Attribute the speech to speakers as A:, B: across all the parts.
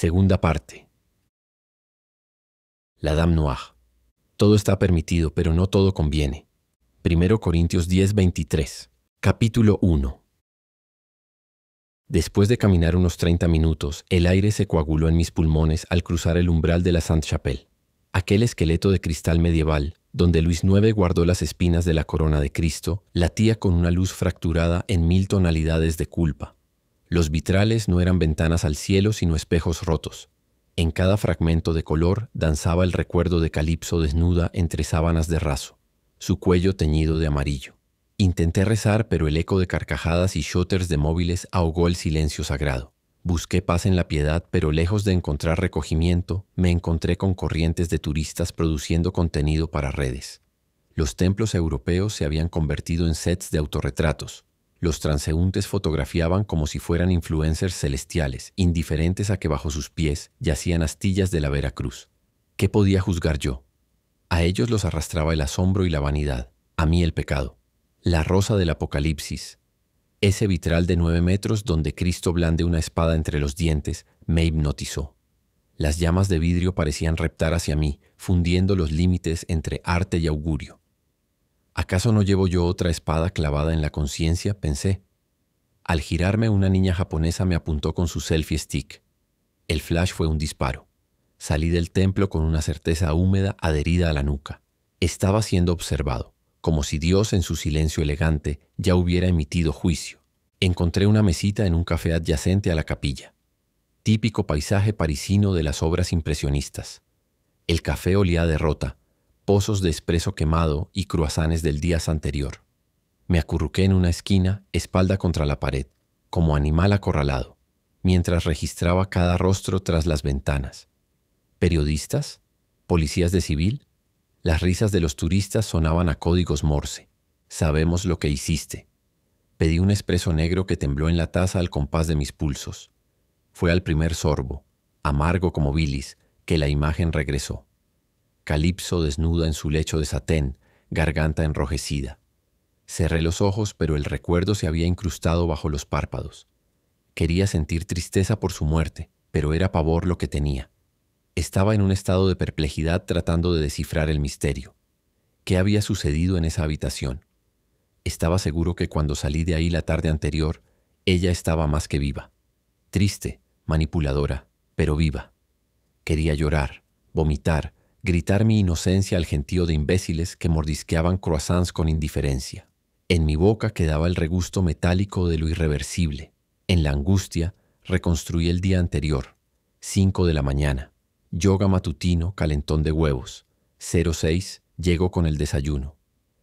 A: Segunda parte. La Dame Noire. Todo está permitido, pero no todo conviene. 1 Corintios 10:23. Capítulo 1. Después de caminar unos 30 minutos, el aire se coaguló en mis pulmones al cruzar el umbral de la Sainte-Chapelle. Aquel esqueleto de cristal medieval, donde Luis IX guardó las espinas de la corona de Cristo, latía con una luz fracturada en 1000 tonalidades de culpa. Los vitrales no eran ventanas al cielo, sino espejos rotos. En cada fragmento de color danzaba el recuerdo de Calipso desnuda entre sábanas de raso, su cuello teñido de amarillo. Intenté rezar, pero el eco de carcajadas y shooters de móviles ahogó el silencio sagrado. Busqué paz en la piedad, pero lejos de encontrar recogimiento, me encontré con corrientes de turistas produciendo contenido para redes. Los templos europeos se habían convertido en sets de autorretratos. Los transeúntes fotografiaban como si fueran influencers celestiales, indiferentes a que bajo sus pies yacían astillas de la Veracruz. ¿Qué podía juzgar yo? A ellos los arrastraba el asombro y la vanidad, a mí el pecado. La rosa del Apocalipsis, ese vitral de 9 metros donde Cristo blande una espada entre los dientes, me hipnotizó. Las llamas de vidrio parecían reptar hacia mí, fundiendo los límites entre arte y augurio. ¿Acaso no llevo yo otra espada clavada en la conciencia?, pensé. Al girarme, una niña japonesa me apuntó con su selfie stick. El flash fue un disparo. Salí del templo con una certeza húmeda adherida a la nuca. Estaba siendo observado, como si Dios en su silencio elegante ya hubiera emitido juicio. Encontré una mesita en un café adyacente a la capilla. Típico paisaje parisino de las obras impresionistas. El café olía a derrota, pozos de espresso quemado y cruasanes del día anterior. Me acurruqué en una esquina, espalda contra la pared, como animal acorralado, mientras registraba cada rostro tras las ventanas. ¿Periodistas? ¿Policías de civil? Las risas de los turistas sonaban a códigos Morse. Sabemos lo que hiciste. Pedí un espresso negro que tembló en la taza al compás de mis pulsos. Fue al primer sorbo, amargo como bilis, que la imagen regresó. Calipso desnuda en su lecho de satén, garganta enrojecida. Cerré los ojos, pero el recuerdo se había incrustado bajo los párpados. Quería sentir tristeza por su muerte, pero era pavor lo que tenía. Estaba en un estado de perplejidad tratando de descifrar el misterio. ¿Qué había sucedido en esa habitación? Estaba seguro que cuando salí de ahí la tarde anterior, ella estaba más que viva. Triste, manipuladora, pero viva. Quería llorar, vomitar, gritar mi inocencia al gentío de imbéciles que mordisqueaban croissants con indiferencia. En mi boca quedaba el regusto metálico de lo irreversible. En la angustia, reconstruí el día anterior. 5 de la mañana. Yoga matutino, calentón de huevos. 06, llego con el desayuno.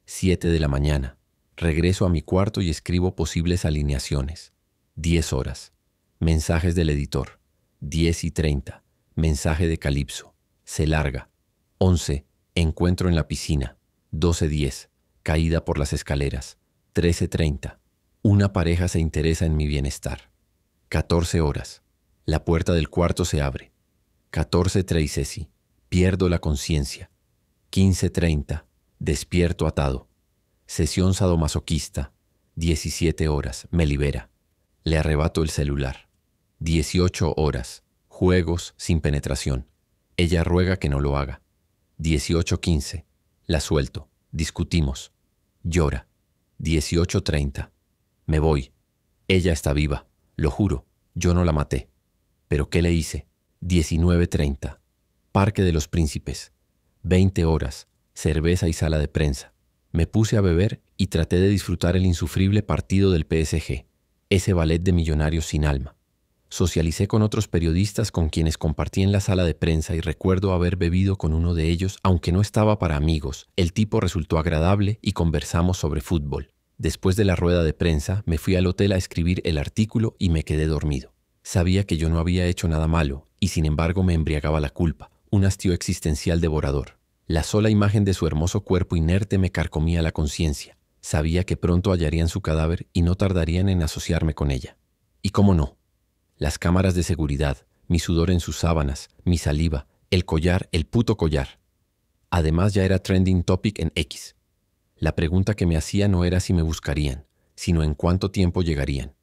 A: 7 de la mañana. Regreso a mi cuarto y escribo posibles alineaciones. 10 horas. Mensajes del editor. 10:30. Mensaje de Calipso. Se larga. 11. Encuentro en la piscina. 12:10. Caída por las escaleras. 13:30. Una pareja se interesa en mi bienestar. 14 horas. La puerta del cuarto se abre. 14:13. Pierdo la conciencia. 15:30. Despierto atado. Sesión sadomasoquista. 17 horas. Me libera. Le arrebato el celular. 18 horas. Juegos sin penetración. Ella ruega que no lo haga. 18:15. La suelto. Discutimos. Llora. 18:30. Me voy. Ella está viva. Lo juro. Yo no la maté. ¿Pero qué le hice? 19:30. Parque de los Príncipes. 20 horas. Cerveza y sala de prensa. Me puse a beber y traté de disfrutar el insufrible partido del PSG. Ese ballet de millonarios sin alma. Socialicé con otros periodistas con quienes compartí en la sala de prensa y recuerdo haber bebido con uno de ellos, aunque no estaba para amigos. El tipo resultó agradable y conversamos sobre fútbol. Después de la rueda de prensa, me fui al hotel a escribir el artículo y me quedé dormido. Sabía que yo no había hecho nada malo y sin embargo me embriagaba la culpa, un hastío existencial devorador. La sola imagen de su hermoso cuerpo inerte me carcomía la conciencia. Sabía que pronto hallarían su cadáver y no tardarían en asociarme con ella. ¿Y cómo no? Las cámaras de seguridad, mi sudor en sus sábanas, mi saliva, el collar, el puto collar. Además ya era trending topic en X. La pregunta que me hacía no era si me buscarían, sino en cuánto tiempo llegarían.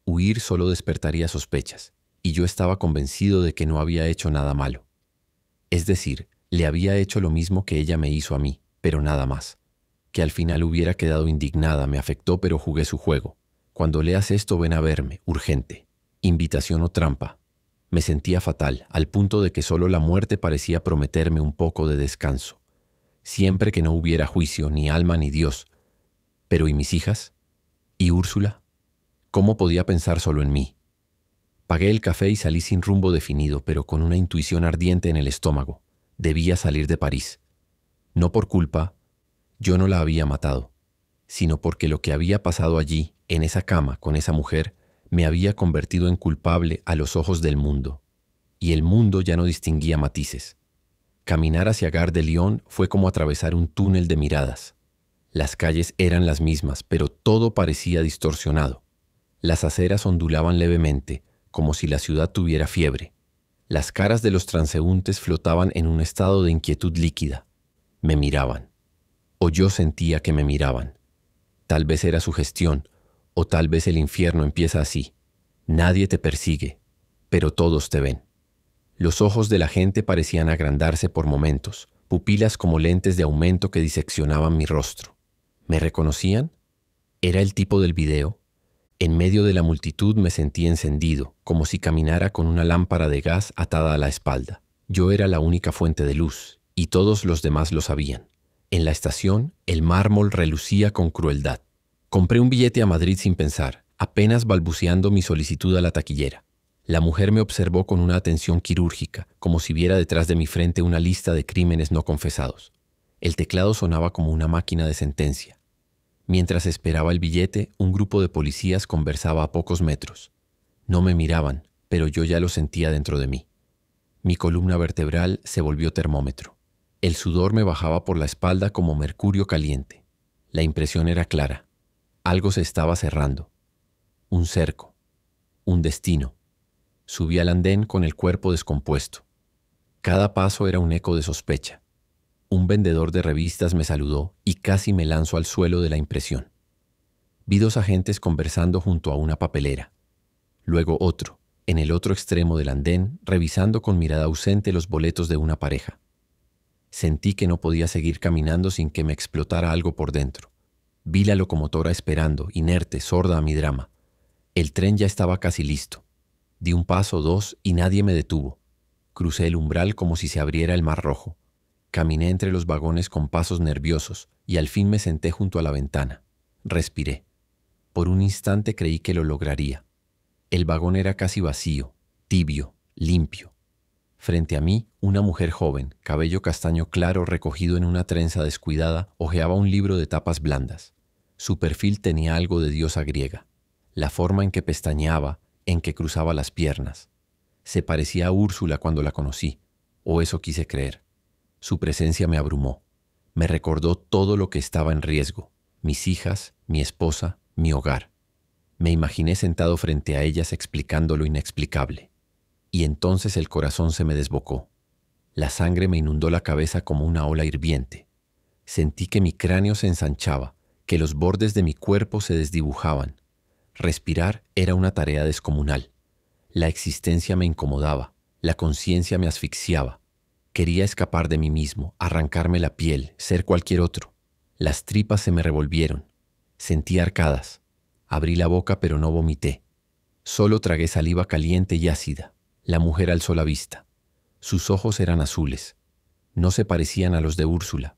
A: Huir solo despertaría sospechas. y yo estaba convencido de que no había hecho nada malo. Es decir, le había hecho lo mismo que ella me hizo a mí, pero nada más. Que al final hubiera quedado indignada me afectó, pero jugué su juego. Cuando leas esto, ven a verme, urgente. Invitación o trampa. Me sentía fatal, al punto de que solo la muerte parecía prometerme un poco de descanso. Siempre que no hubiera juicio, ni alma ni Dios. Pero ¿y mis hijas? ¿Y Úrsula? ¿Cómo podía pensar solo en mí? Pagué el café y salí sin rumbo definido, pero con una intuición ardiente en el estómago. Debía salir de París. No por culpa, yo no la había matado, sino porque lo que había pasado allí, en esa cama con esa mujer, me había convertido en culpable a los ojos del mundo. Y el mundo ya no distinguía matices. Caminar hacia Gare de Lyon fue como atravesar un túnel de miradas. Las calles eran las mismas, pero todo parecía distorsionado. Las aceras ondulaban levemente, como si la ciudad tuviera fiebre. Las caras de los transeúntes flotaban en un estado de inquietud líquida. Me miraban. O yo sentía que me miraban. Tal vez era sugestión, o tal vez el infierno empieza así. Nadie te persigue, pero todos te ven. Los ojos de la gente parecían agrandarse por momentos, pupilas como lentes de aumento que diseccionaban mi rostro. ¿Me reconocían? ¿Era el tipo del video? En medio de la multitud me sentí encendido, como si caminara con una lámpara de gas atada a la espalda. Yo era la única fuente de luz, y todos los demás lo sabían. En la estación, el mármol relucía con crueldad. Compré un billete a Madrid sin pensar, apenas balbuceando mi solicitud a la taquillera. La mujer me observó con una atención quirúrgica, como si viera detrás de mi frente una lista de crímenes no confesados. El teclado sonaba como una máquina de sentencia. Mientras esperaba el billete, un grupo de policías conversaba a pocos metros. No me miraban, pero yo ya lo sentía dentro de mí. Mi columna vertebral se volvió termómetro. El sudor me bajaba por la espalda como mercurio caliente. La impresión era clara. Algo se estaba cerrando. Un cerco. Un destino. Subí al andén con el cuerpo descompuesto. Cada paso era un eco de sospecha. Un vendedor de revistas me saludó y casi me lanzó al suelo de la impresión. Vi dos agentes conversando junto a una papelera. Luego otro, en el otro extremo del andén, revisando con mirada ausente los boletos de una pareja. Sentí que no podía seguir caminando sin que me explotara algo por dentro. Vi la locomotora esperando, inerte, sorda a mi drama. El tren ya estaba casi listo. Di un paso, dos, y nadie me detuvo. Crucé el umbral como si se abriera el mar rojo. Caminé entre los vagones con pasos nerviosos y al fin me senté junto a la ventana. Respiré. Por un instante creí que lo lograría. El vagón era casi vacío, tibio, limpio. Frente a mí, una mujer joven, cabello castaño claro recogido en una trenza descuidada, hojeaba un libro de tapas blandas. Su perfil tenía algo de diosa griega. La forma en que pestañeaba, en que cruzaba las piernas. Se parecía a Úrsula cuando la conocí, o eso quise creer. Su presencia me abrumó. Me recordó todo lo que estaba en riesgo. Mis hijas, mi esposa, mi hogar. Me imaginé sentado frente a ellas explicando lo inexplicable. Y entonces el corazón se me desbocó. La sangre me inundó la cabeza como una ola hirviente. Sentí que mi cráneo se ensanchaba, que los bordes de mi cuerpo se desdibujaban. Respirar era una tarea descomunal. La existencia me incomodaba, la conciencia me asfixiaba. Quería escapar de mí mismo, arrancarme la piel, ser cualquier otro. Las tripas se me revolvieron. Sentí arcadas. Abrí la boca pero no vomité. Solo tragué saliva caliente y ácida. La mujer alzó la vista. Sus ojos eran azules. No se parecían a los de Úrsula.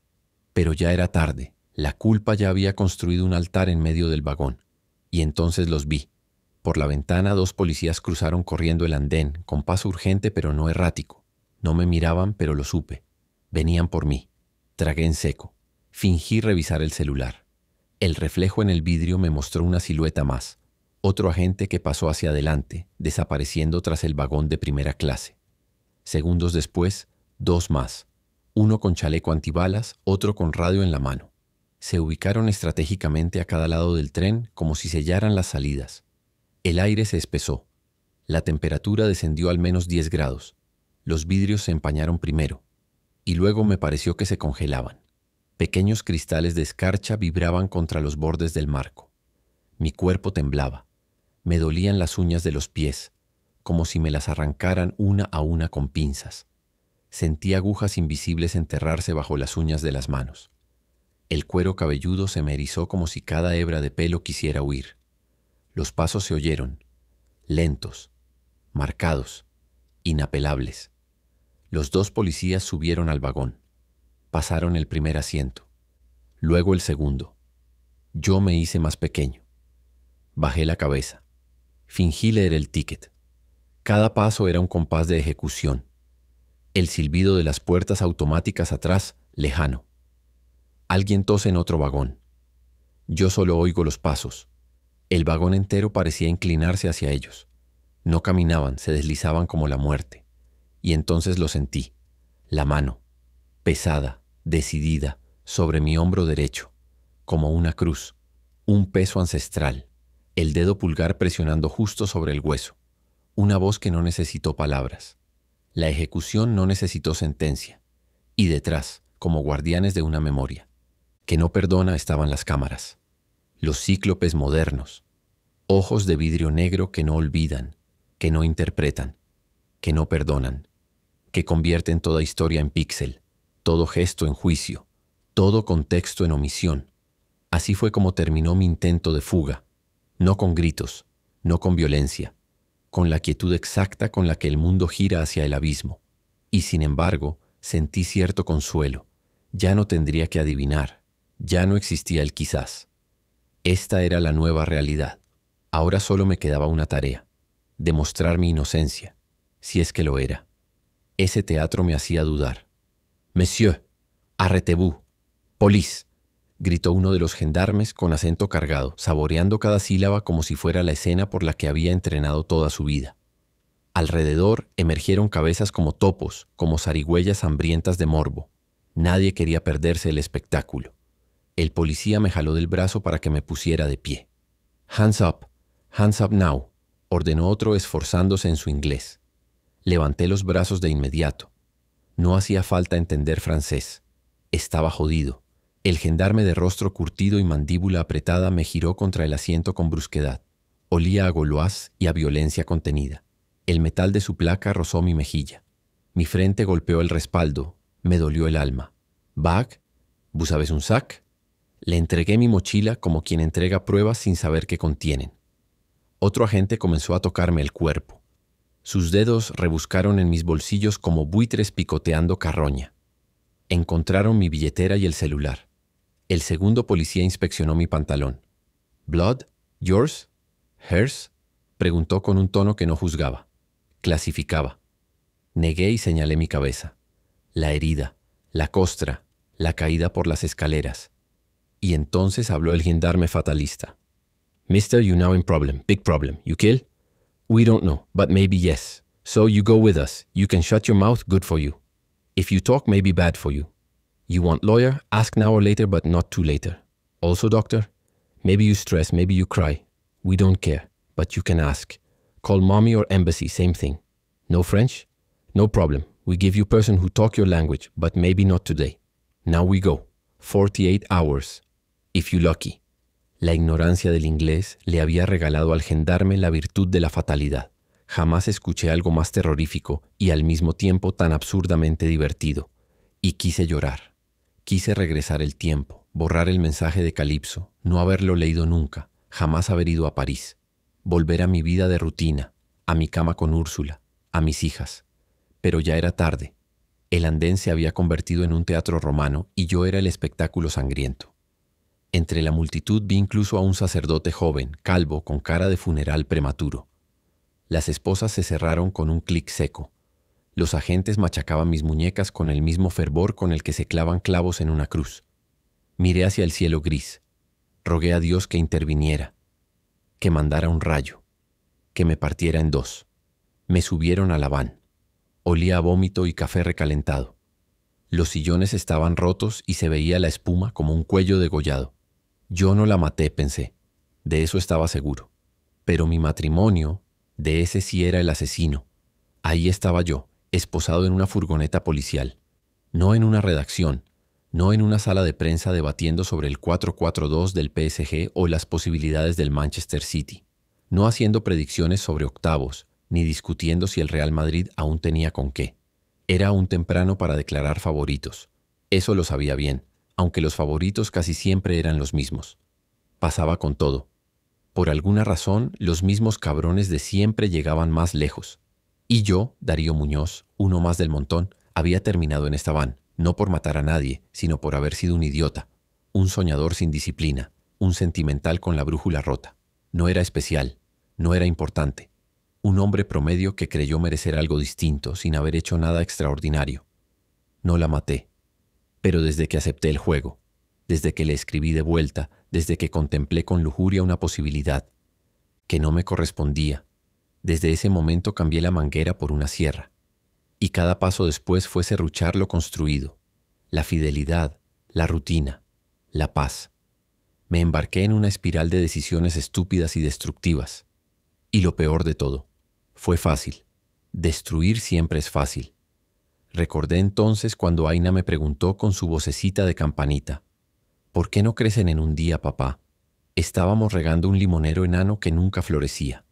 A: Pero ya era tarde. La culpa ya había construido un altar en medio del vagón. Y entonces los vi. Por la ventana dos policías cruzaron corriendo el andén, con paso urgente pero no errático. No me miraban, pero lo supe. Venían por mí. Tragué en seco. Fingí revisar el celular. El reflejo en el vidrio me mostró una silueta más. Otro agente que pasó hacia adelante, desapareciendo tras el vagón de primera clase. Segundos después, dos más. Uno con chaleco antibalas, otro con radio en la mano. Se ubicaron estratégicamente a cada lado del tren como si sellaran las salidas. El aire se espesó. La temperatura descendió al menos 10 grados. Los vidrios se empañaron primero, y luego me pareció que se congelaban. Pequeños cristales de escarcha vibraban contra los bordes del marco. Mi cuerpo temblaba. Me dolían las uñas de los pies. como si me las arrancaran una a una con pinzas. Sentí agujas invisibles enterrarse bajo las uñas de las manos. El cuero cabelludo se me erizó como si cada hebra de pelo quisiera huir. Los pasos se oyeron, lentos, marcados, inapelables. Los 2 policías subieron al vagón. Pasaron el primer asiento, luego el segundo. Yo me hice más pequeño. Bajé la cabeza. Fingí leer el ticket. Cada paso era un compás de ejecución. El silbido de las puertas automáticas atrás, lejano. Alguien tose en otro vagón. Yo solo oigo los pasos. El vagón entero parecía inclinarse hacia ellos. No caminaban, se deslizaban como la muerte. Y entonces lo sentí. La mano, pesada, decidida, sobre mi hombro derecho, como una cruz, un peso ancestral, el dedo pulgar presionando justo sobre el hueso, una voz que no necesitó palabras. La ejecución no necesitó sentencia. Y detrás, como guardianes de una memoria, que no perdona, estaban las cámaras. Los cíclopes modernos, ojos de vidrio negro que no olvidan, que no interpretan, que no perdonan, que convierten toda historia en píxel, todo gesto en juicio, todo contexto en omisión. Así fue como terminó mi intento de fuga, no con gritos, no con violencia, con la quietud exacta con la que el mundo gira hacia el abismo. Y sin embargo, sentí cierto consuelo. Ya no tendría que adivinar, ya no existía el quizás. Esta era la nueva realidad. Ahora solo me quedaba una tarea: demostrar mi inocencia, si es que lo era. Ese teatro me hacía dudar. «Monsieur, arrêtez-vous, police», gritó uno de los gendarmes con acento cargado, saboreando cada sílaba como si fuera la escena por la que había entrenado toda su vida. Alrededor emergieron cabezas como topos, como zarigüeyas hambrientas de morbo. Nadie quería perderse el espectáculo. El policía me jaló del brazo para que me pusiera de pie. Hands up now», ordenó otro esforzándose en su inglés. Levanté los brazos de inmediato. No hacía falta entender francés. Estaba jodido. El gendarme de rostro curtido y mandíbula apretada me giró contra el asiento con brusquedad. Olía a Gauloise y a violencia contenida. El metal de su placa rozó mi mejilla. Mi frente golpeó el respaldo. Me dolió el alma. «Bag? ¿Vous avez un sac?» Le entregué mi mochila como quien entrega pruebas sin saber qué contienen. Otro agente comenzó a tocarme el cuerpo. Sus dedos rebuscaron en mis bolsillos como buitres picoteando carroña. Encontraron mi billetera y el celular. El segundo policía inspeccionó mi pantalón. «¿Blood? Yours? Hers?» preguntó con un tono que no juzgaba. Clasificaba. Negué y señalé mi cabeza. La herida, la costra, la caída por las escaleras. Y entonces habló el gendarme fatalista. «Mister, you now in problem, big problem. You kill? We don't know, but maybe yes. So you go with us. You can shut your mouth, good for you. If you talk, maybe bad for you. You want lawyer? Ask now or later, but not too later. Also, doctor? Maybe you stress, maybe you cry. We don't care, but you can ask. Call mommy or embassy, same thing. No French? No problem. We give you person who talk your language, but maybe not today. Now we go. 48 hours. If you lucky». La ignorancia del inglés le había regalado al gendarme la virtud de la fatalidad. Jamás escuché algo más terrorífico y al mismo tiempo tan absurdamente divertido. Y quise llorar. Quise regresar el tiempo, borrar el mensaje de Calipso, no haberlo leído nunca, jamás haber ido a París. Volver a mi vida de rutina, a mi cama con Úrsula, a mis hijas. Pero ya era tarde. El andén se había convertido en un teatro romano y yo era el espectáculo sangriento. Entre la multitud vi incluso a un sacerdote joven, calvo, con cara de funeral prematuro. Las esposas se cerraron con un clic seco. Los agentes machacaban mis muñecas con el mismo fervor con el que se clavan clavos en una cruz. Miré hacia el cielo gris. Rogué a Dios que interviniera, que mandara un rayo, que me partiera en dos. Me subieron a la van. Olía a vómito y café recalentado. Los sillones estaban rotos y se veía la espuma como un cuello degollado. Yo no la maté, pensé. De eso estaba seguro. Pero mi matrimonio, de ese sí era el asesino. Ahí estaba yo, esposado en una furgoneta policial. No en una redacción, no en una sala de prensa debatiendo sobre el 4-4-2 del PSG o las posibilidades del Manchester City. No haciendo predicciones sobre octavos, ni discutiendo si el Real Madrid aún tenía con qué. Era aún temprano para declarar favoritos. Eso lo sabía bien, aunque los favoritos casi siempre eran los mismos. Pasaba con todo. Por alguna razón, los mismos cabrones de siempre llegaban más lejos. Y yo, Darío Muñoz, uno más del montón, había terminado en esta van, no por matar a nadie, sino por haber sido un idiota, un soñador sin disciplina, un sentimental con la brújula rota. No era especial, no era importante. Un hombre promedio que creyó merecer algo distinto sin haber hecho nada extraordinario. No la maté. Pero desde que acepté el juego, desde que le escribí de vuelta, desde que contemplé con lujuria una posibilidad que no me correspondía, desde ese momento cambié la manguera por una sierra. Y cada paso después fue serruchar lo construido, la fidelidad, la rutina, la paz. Me embarqué en una espiral de decisiones estúpidas y destructivas. Y lo peor de todo, fue fácil. Destruir siempre es fácil. Recordé entonces cuando Aina me preguntó con su vocecita de campanita: ¿por qué no crecen en un día, papá? Estábamos regando un limonero enano que nunca florecía.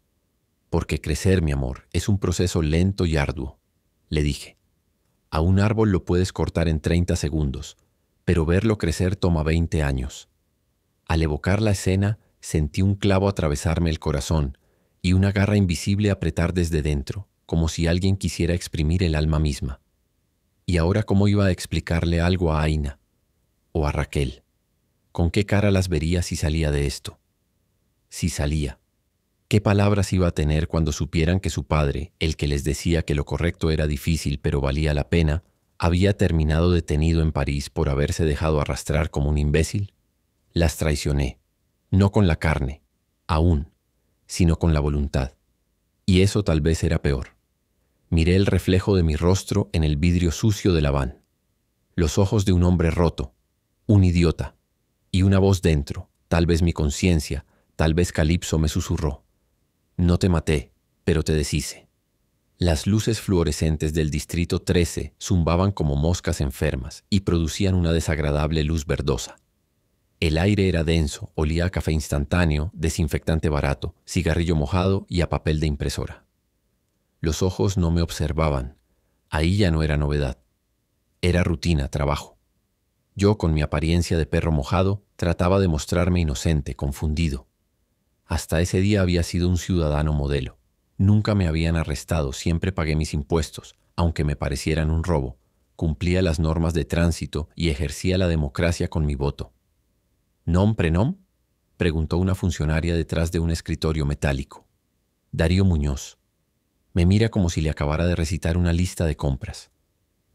A: Porque crecer, mi amor, es un proceso lento y arduo, le dije. A un árbol lo puedes cortar en 30 segundos, pero verlo crecer toma 20 años. Al evocar la escena, sentí un clavo atravesarme el corazón y una garra invisible apretar desde dentro, como si alguien quisiera exprimir el alma misma. ¿Y ahora cómo iba a explicarle algo a Aina? ¿O a Raquel? ¿Con qué cara las vería si salía de esto? Si salía. ¿Qué palabras iba a tener cuando supieran que su padre, el que les decía que lo correcto era difícil pero valía la pena, había terminado detenido en París por haberse dejado arrastrar como un imbécil? Las traicioné, no con la carne, aún, sino con la voluntad. Y eso tal vez era peor. Miré el reflejo de mi rostro en el vidrio sucio de la van. Los ojos de un hombre roto, un idiota, y una voz dentro, tal vez mi conciencia, tal vez Calipso me susurró: no te maté, pero te deshice. Las luces fluorescentes del distrito 13 zumbaban como moscas enfermas y producían una desagradable luz verdosa. El aire era denso, olía a café instantáneo, desinfectante barato, cigarrillo mojado y a papel de impresora. Los ojos no me observaban. Ahí ya no era novedad. Era rutina, trabajo. Yo, con mi apariencia de perro mojado, trataba de mostrarme inocente, confundido. Hasta ese día había sido un ciudadano modelo. Nunca me habían arrestado, siempre pagué mis impuestos, aunque me parecieran un robo. Cumplía las normas de tránsito y ejercía la democracia con mi voto. ¿Nom prenom?, preguntó una funcionaria detrás de un escritorio metálico. Darío Muñoz. Me mira como si le acabara de recitar una lista de compras.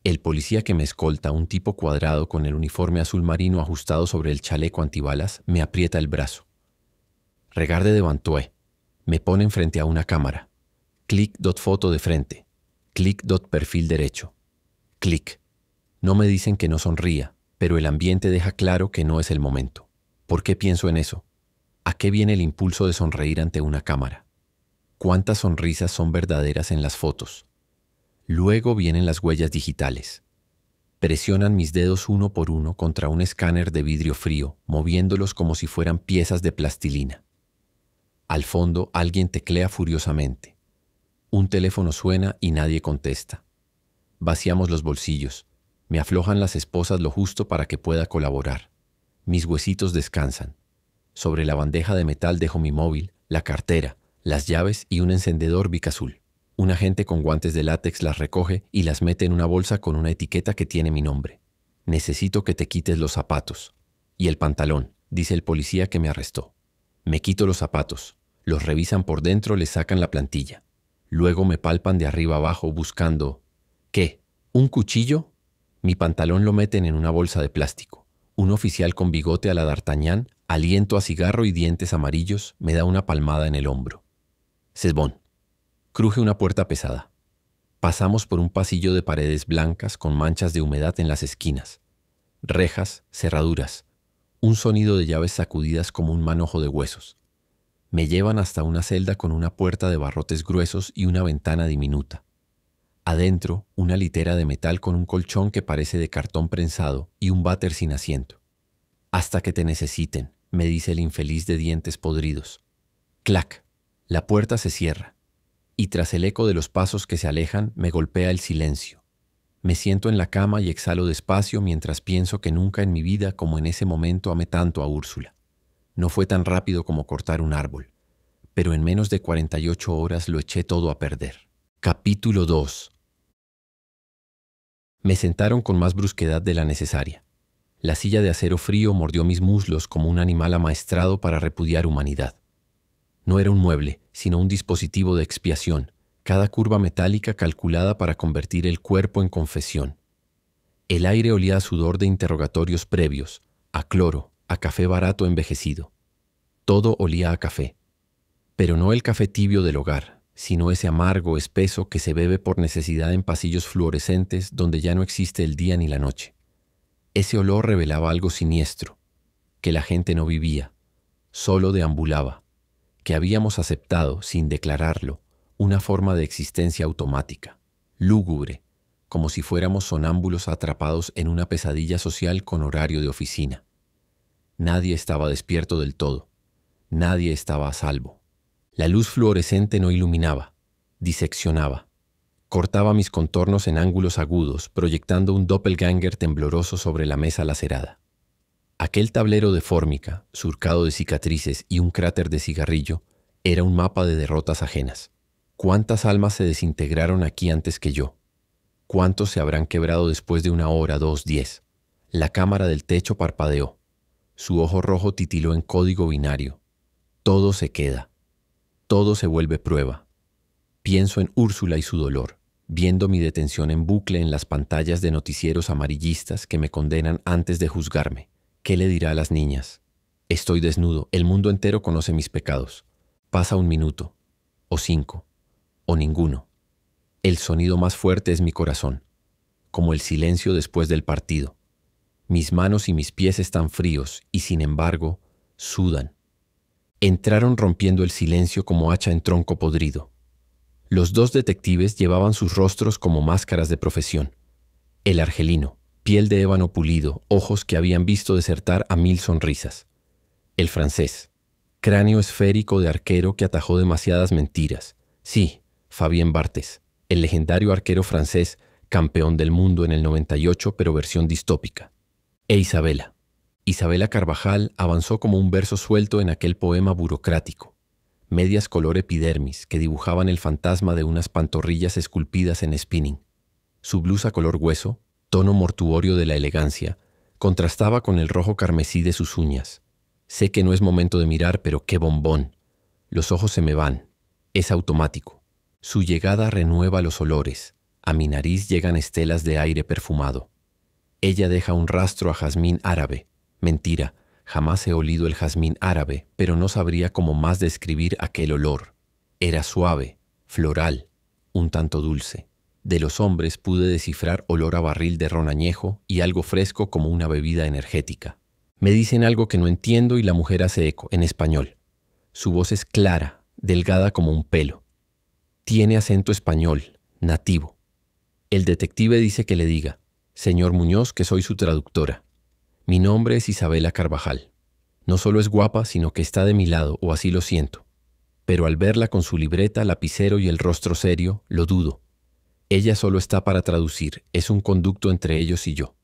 A: El policía que me escolta, un tipo cuadrado con el uniforme azul marino ajustado sobre el chaleco antibalas, me aprieta el brazo. Regarde de Bantué. Me ponen frente a una cámara. Clic dot foto de frente. Clic dot perfil derecho. Clic. No me dicen que no sonría, pero el ambiente deja claro que no es el momento. ¿Por qué pienso en eso? ¿A qué viene el impulso de sonreír ante una cámara? ¿Cuántas sonrisas son verdaderas en las fotos? Luego vienen las huellas digitales. Presionan mis dedos uno por uno contra un escáner de vidrio frío, moviéndolos como si fueran piezas de plastilina. Al fondo, alguien teclea furiosamente. Un teléfono suena y nadie contesta. Vaciamos los bolsillos. Me aflojan las esposas lo justo para que pueda colaborar. Mis huesitos descansan. Sobre la bandeja de metal dejo mi móvil, la cartera, las llaves y un encendedor Bic azul. Un agente con guantes de látex las recoge y las mete en una bolsa con una etiqueta que tiene mi nombre. Necesito que te quites los zapatos. Y el pantalón, dice el policía que me arrestó. Me quito los zapatos. Los revisan por dentro, les sacan la plantilla. Luego me palpan de arriba abajo buscando... ¿Qué? ¿Un cuchillo? Mi pantalón lo meten en una bolsa de plástico. Un oficial con bigote a la D'Artagnan, aliento a cigarro y dientes amarillos, me da una palmada en el hombro. Cesbón. Cruje una puerta pesada. Pasamos por un pasillo de paredes blancas con manchas de humedad en las esquinas. Rejas, cerraduras. Un sonido de llaves sacudidas como un manojo de huesos. Me llevan hasta una celda con una puerta de barrotes gruesos y una ventana diminuta. Adentro, una litera de metal con un colchón que parece de cartón prensado y un váter sin asiento. Hasta que te necesiten, me dice el infeliz de dientes podridos. Clac. La puerta se cierra. y tras el eco de los pasos que se alejan me golpea el silencio. Me siento en la cama y exhalo despacio mientras pienso que nunca en mi vida como en ese momento amé tanto a Úrsula. No fue tan rápido como cortar un árbol, pero en menos de 48 horas lo eché todo a perder. Capítulo 2. Me sentaron con más brusquedad de la necesaria. La silla de acero frío mordió mis muslos como un animal amaestrado para repudiar humanidad. No era un mueble, sino un dispositivo de expiación, cada curva metálica calculada para convertir el cuerpo en confesión. El aire olía a sudor de interrogatorios previos, a cloro, a café barato envejecido. Todo olía a café. Pero no el café tibio del hogar, sino ese amargo, espeso que se bebe por necesidad en pasillos fluorescentes donde ya no existe el día ni la noche. Ese olor revelaba algo siniestro, que la gente no vivía, solo deambulaba, que habíamos aceptado, sin declararlo, una forma de existencia automática, lúgubre, como si fuéramos sonámbulos atrapados en una pesadilla social con horario de oficina. Nadie estaba despierto del todo, nadie estaba a salvo. La luz fluorescente no iluminaba, diseccionaba. Cortaba mis contornos en ángulos agudos, proyectando un doppelganger tembloroso sobre la mesa lacerada. Aquel tablero de fórmica, surcado de cicatrices y un cráter de cigarrillo, era un mapa de derrotas ajenas. ¿Cuántas almas se desintegraron aquí antes que yo? ¿Cuántos se habrán quebrado después de 1 hora, 2, 10? La cámara del techo parpadeó. Su ojo rojo titiló en código binario. Todo se queda. Todo se vuelve prueba. Pienso en Úrsula y su dolor, viendo mi detención en bucle en las pantallas de noticieros amarillistas que me condenan antes de juzgarme. ¿Qué le dirá a las niñas? Estoy desnudo, el mundo entero conoce mis pecados. Pasa 1 minuto, o 5, o ninguno. El sonido más fuerte es mi corazón, como el silencio después del partido. Mis manos y mis pies están fríos y, sin embargo, sudan. Entraron rompiendo el silencio como hacha en tronco podrido. Los 2 detectives llevaban sus rostros como máscaras de profesión. El argelino, piel de ébano pulido, ojos que habían visto desertar a 1000 sonrisas. El francés, cráneo esférico de arquero que atajó demasiadas mentiras. Sí, Fabien Barthez, el legendario arquero francés, campeón del mundo en el 98, pero versión distópica. E Isabela. Isabela Carvajal avanzó como un verso suelto en aquel poema burocrático. Medias color epidermis que dibujaban el fantasma de unas pantorrillas esculpidas en spinning. Su blusa color hueso, tono mortuorio de la elegancia, contrastaba con el rojo carmesí de sus uñas. Sé que no es momento de mirar, pero qué bombón. Los ojos se me van. Es automático. Su llegada renueva los olores. A mi nariz llegan estelas de aire perfumado. Ella deja un rastro a jazmín árabe. Mentira, jamás he olido el jazmín árabe, pero no sabría cómo más describir aquel olor. Era suave, floral, un tanto dulce. De los hombres pude descifrar olor a barril de ron añejo y algo fresco como una bebida energética. Me dicen algo que no entiendo y la mujer hace eco, en español. Su voz es clara, delgada como un pelo. Tiene acento español, nativo. El detective dice que le diga, señor Muñoz, que soy su traductora. Mi nombre es Isabela Carvajal. No solo es guapa, sino que está de mi lado, o así lo siento. Pero al verla con su libreta, lapicero y el rostro serio, lo dudo. Ella solo está para traducir, es un conducto entre ellos y yo.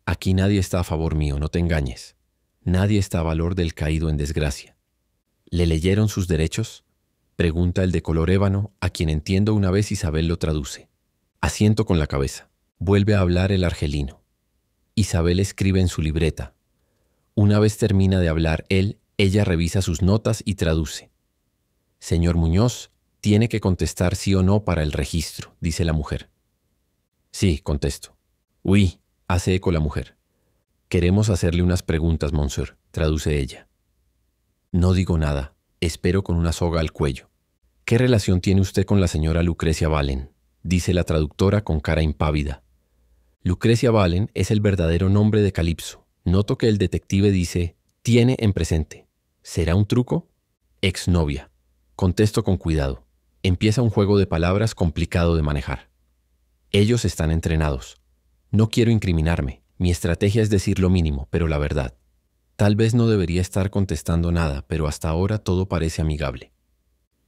A: Aquí nadie está a favor mío, no te engañes. Nadie está a valor del caído en desgracia. ¿Le leyeron sus derechos? Pregunta el de color ébano, a quien entiendo una vez Isabel lo traduce. Asiento con la cabeza. Vuelve a hablar el argelino. Isabel escribe en su libreta. Una vez termina de hablar él, ella revisa sus notas y traduce. Señor Muñoz, tiene que contestar sí o no para el registro, dice la mujer. Sí, contesto. Oui, hace eco la mujer. Queremos hacerle unas preguntas, monsieur, traduce ella. No digo nada, espero con una soga al cuello. ¿Qué relación tiene usted con la señora Lucrecia Valen?, dice la traductora con cara impávida. Lucrecia Valen es el verdadero nombre de Calipso. Noto que el detective dice, tiene en presente. ¿Será un truco? Exnovia. Contesto con cuidado. Empieza un juego de palabras complicado de manejar. Ellos están entrenados. No quiero incriminarme. Mi estrategia es decir lo mínimo, pero la verdad. Tal vez no debería estar contestando nada, pero hasta ahora todo parece amigable.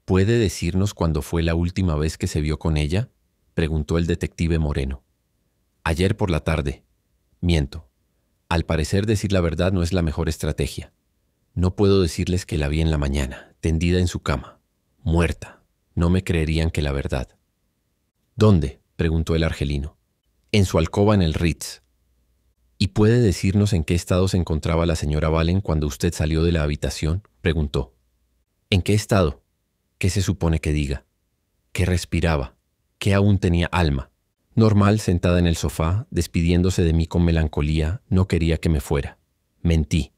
A: ¿Puede decirnos cuándo fue la última vez que se vio con ella?, preguntó el detective Moreno. Ayer por la tarde. Miento. Al parecer decir la verdad no es la mejor estrategia. No puedo decirles que la vi en la mañana, tendida en su cama, muerta. No me creerían que la verdad. ¿Dónde?, preguntó el argelino. En su alcoba en el Ritz. ¿Y puede decirnos en qué estado se encontraba la señora Valen cuando usted salió de la habitación?, preguntó. ¿En qué estado? ¿Qué se supone que diga? ¿Qué respiraba? ¿Qué aún tenía alma? Normal, sentada en el sofá, despidiéndose de mí con melancolía, no quería que me fuera. Mentí.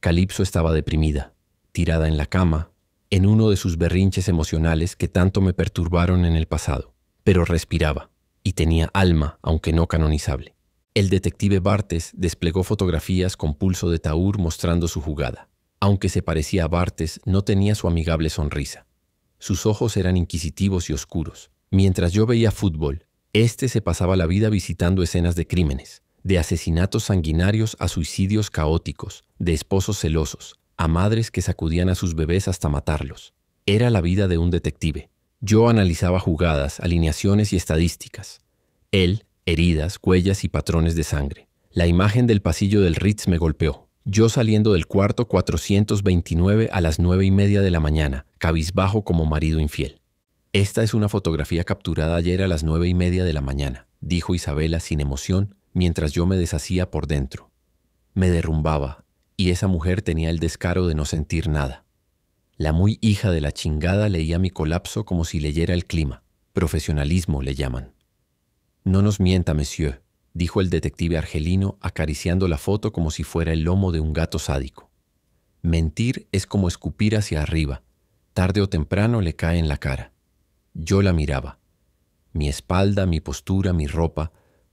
A: Calipso estaba deprimida, tirada en la cama, en uno de sus berrinches emocionales que tanto me perturbaron en el pasado. Pero respiraba, y tenía alma, aunque no canonizable. El detective Bartes desplegó fotografías con pulso de tahúr mostrando su jugada. Aunque se parecía a Bartes, no tenía su amigable sonrisa. Sus ojos eran inquisitivos y oscuros. Mientras yo veía fútbol, este se pasaba la vida visitando escenas de crímenes, de asesinatos sanguinarios a suicidios caóticos, de esposos celosos, a madres que sacudían a sus bebés hasta matarlos. Era la vida de un detective. Yo analizaba jugadas, alineaciones y estadísticas. Él, heridas, huellas y patrones de sangre. La imagen del pasillo del Ritz me golpeó. Yo saliendo del cuarto 429 a las 9:30 de la mañana, cabizbajo como marido infiel. Esta es una fotografía capturada ayer a las 9:30 de la mañana, dijo Isabela sin emoción, mientras yo me deshacía por dentro. Me derrumbaba, y esa mujer tenía el descaro de no sentir nada. La muy hija de la chingada leía mi colapso como si leyera el clima. Profesionalismo le llaman. No nos mienta, monsieur, dijo el detective argelino acariciando la foto como si fuera el lomo de un gato sádico. Mentir es como escupir hacia arriba. Tarde o temprano le cae en la cara. Yo la miraba. Mi espalda, mi postura, mi ropa,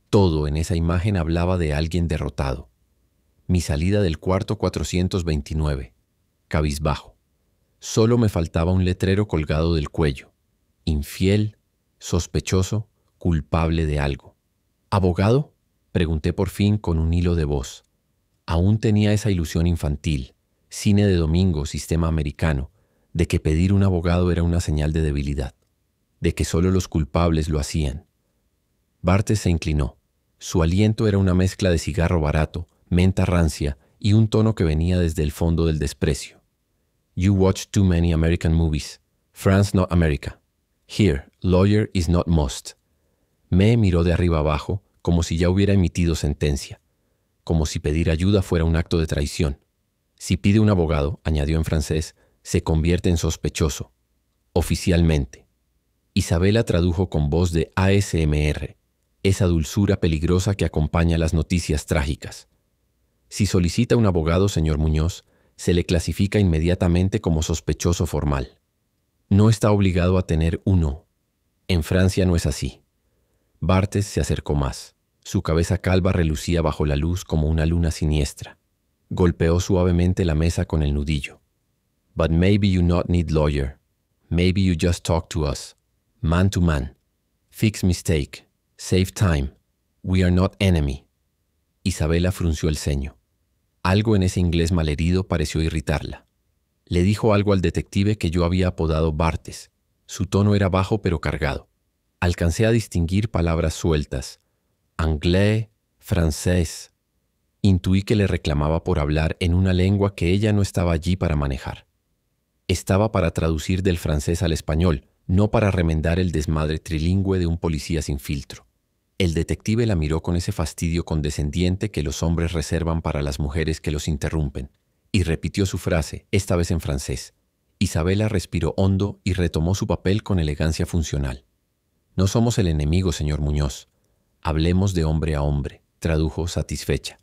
A: todo en esa imagen hablaba de alguien derrotado. Mi salida del cuarto 429. Cabizbajo. Solo me faltaba un letrero colgado del cuello. Infiel, sospechoso, culpable de algo. ¿Abogado?, pregunté por fin con un hilo de voz. Aún tenía esa ilusión infantil, cine de domingo, sistema americano, de que pedir un abogado era una señal de debilidad, de que solo los culpables lo hacían. Bartes se inclinó. Su aliento era una mezcla de cigarro barato, menta rancia y un tono que venía desde el fondo del desprecio. You watch too many American movies. France not America. Here, lawyer is not must. Me miró de arriba abajo, como si ya hubiera emitido sentencia, como si pedir ayuda fuera un acto de traición. Si pide un abogado, añadió en francés, se convierte en sospechoso. Oficialmente. Isabela tradujo con voz de ASMR, esa dulzura peligrosa que acompaña las noticias trágicas. Si solicita un abogado, señor Muñoz, se le clasifica inmediatamente como sospechoso formal. No está obligado a tener uno. En Francia no es así. Bartes se acercó más. Su cabeza calva relucía bajo la luz como una luna siniestra. Golpeó suavemente la mesa con el nudillo. But maybe you not need lawyer. Maybe you just talk to us. Man to man. Fix mistake. Save time. We are not enemy. Isabela frunció el ceño. Algo en ese inglés malherido pareció irritarla. Le dijo algo al detective que yo había apodado Bartes. Su tono era bajo pero cargado. Alcancé a distinguir palabras sueltas. Anglais, francés. Intuí que le reclamaba por hablar en una lengua que ella no estaba allí para manejar. Estaba para traducir del francés al español, no para remendar el desmadre trilingüe de un policía sin filtro. El detective la miró con ese fastidio condescendiente que los hombres reservan para las mujeres que los interrumpen, y repitió su frase, esta vez en francés. Isabela respiró hondo y retomó su papel con elegancia funcional. No somos el enemigo, señor Muñoz. Hablemos de hombre a hombre, tradujo satisfecha.